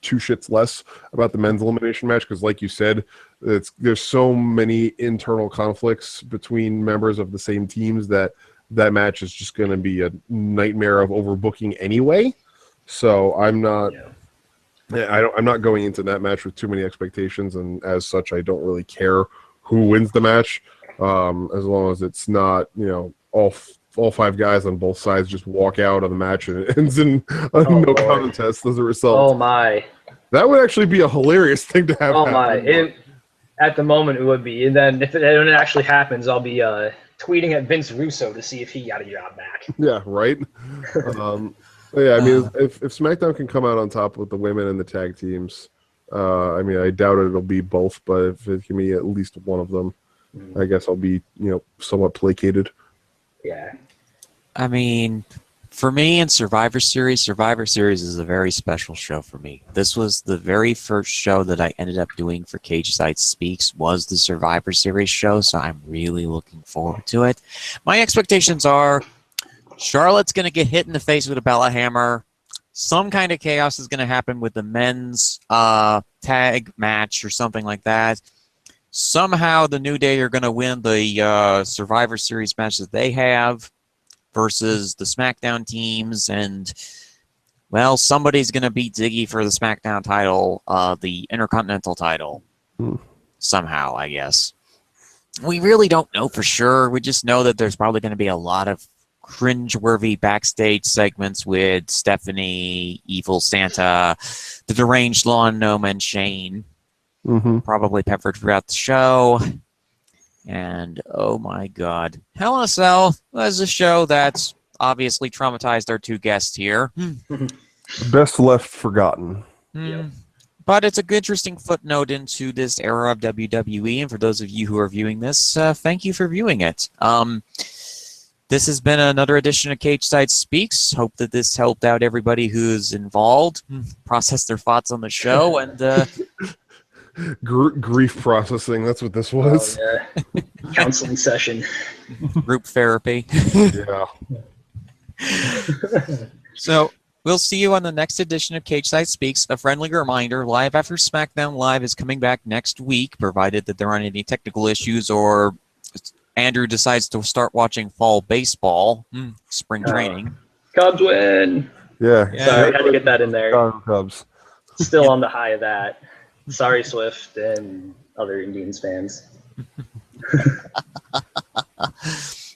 two shits less about the men's elimination match because, like you said, there's so many internal conflicts between members of the same teams that match is just going to be a nightmare of overbooking anyway. So I'm not. Yeah. I'm not going into that match with too many expectations, and as such, I don't really care who wins the match. As long as it's not, all five guys on both sides just walk out of the match and it ends in no contest as a result. Oh my! That would actually be a hilarious thing to have. Oh my! At the moment, it would be, and then when it actually happens, I'll be tweeting at Vince Russo to see if he got a job back. Yeah, right. Yeah, I mean, if SmackDown can come out on top with the women and the tag teams, I mean, I doubt it'll be both, but if it can be at least one of them. I guess I'll be, somewhat placated. Yeah. I mean, for me in Survivor Series is a very special show for me. This was the very first show that I ended up doing for Cageside Speaks was the Survivor Series show, so I'm really looking forward to it. My expectations are Charlotte's going to get hit in the face with a Bella Hammer. Some kind of chaos is going to happen with the men's tag match or something like that. Somehow the New Day are going to win the Survivor Series match that they have versus the SmackDown teams. And, well, somebody's going to beat Ziggy for the SmackDown title, the Intercontinental title. Somehow, I guess. We really don't know for sure. We just know that there's probably going to be a lot of cringe-worthy backstage segments with Stephanie, Evil Santa, the Deranged Lawn Gnome, and Shane. Probably peppered throughout the show. And, oh my god. Hell in a Cell was a show that's obviously traumatized our two guests here. Best left forgotten. Yep. But it's a good, interesting footnote into this era of WWE. And for those of you who are viewing this, thank you for viewing it. This has been another edition of Cageside Speaks. Hope that this helped out everybody who's involved, process their thoughts on the show, and... grief processing, that's what this was. Oh, yeah. Counseling session. Group therapy. Yeah. So, we'll see you on the next edition of Cageside Speaks. A friendly reminder, Live After SmackDown Live is coming back next week, provided that there aren't any technical issues or Andrew decides to start watching fall baseball, spring training. Cubs win! Yeah. Sorry, I had to get that in there. Cubs. Still on the high of that. Sorry, Swift and other Indians fans.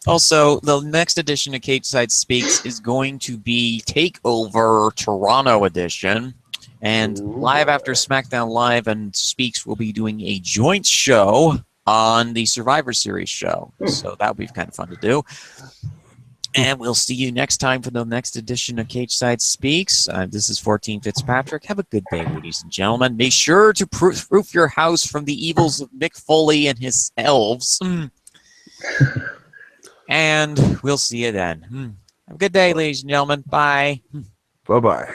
Also, the next edition of Cageside Speaks is going to be TakeOver Toronto edition. And Live After SmackDown Live and Speaks will be doing a joint show on the Survivor Series show. So that will be kind of fun to do. And we'll see you next time for the next edition of Cageside Speaks. This is 14 Fitzpatrick. Have a good day, ladies and gentlemen. Be sure to proof your house from the evils of Mick Foley and his elves. And we'll see you then. Have a good day, ladies and gentlemen. Bye. Bye-bye.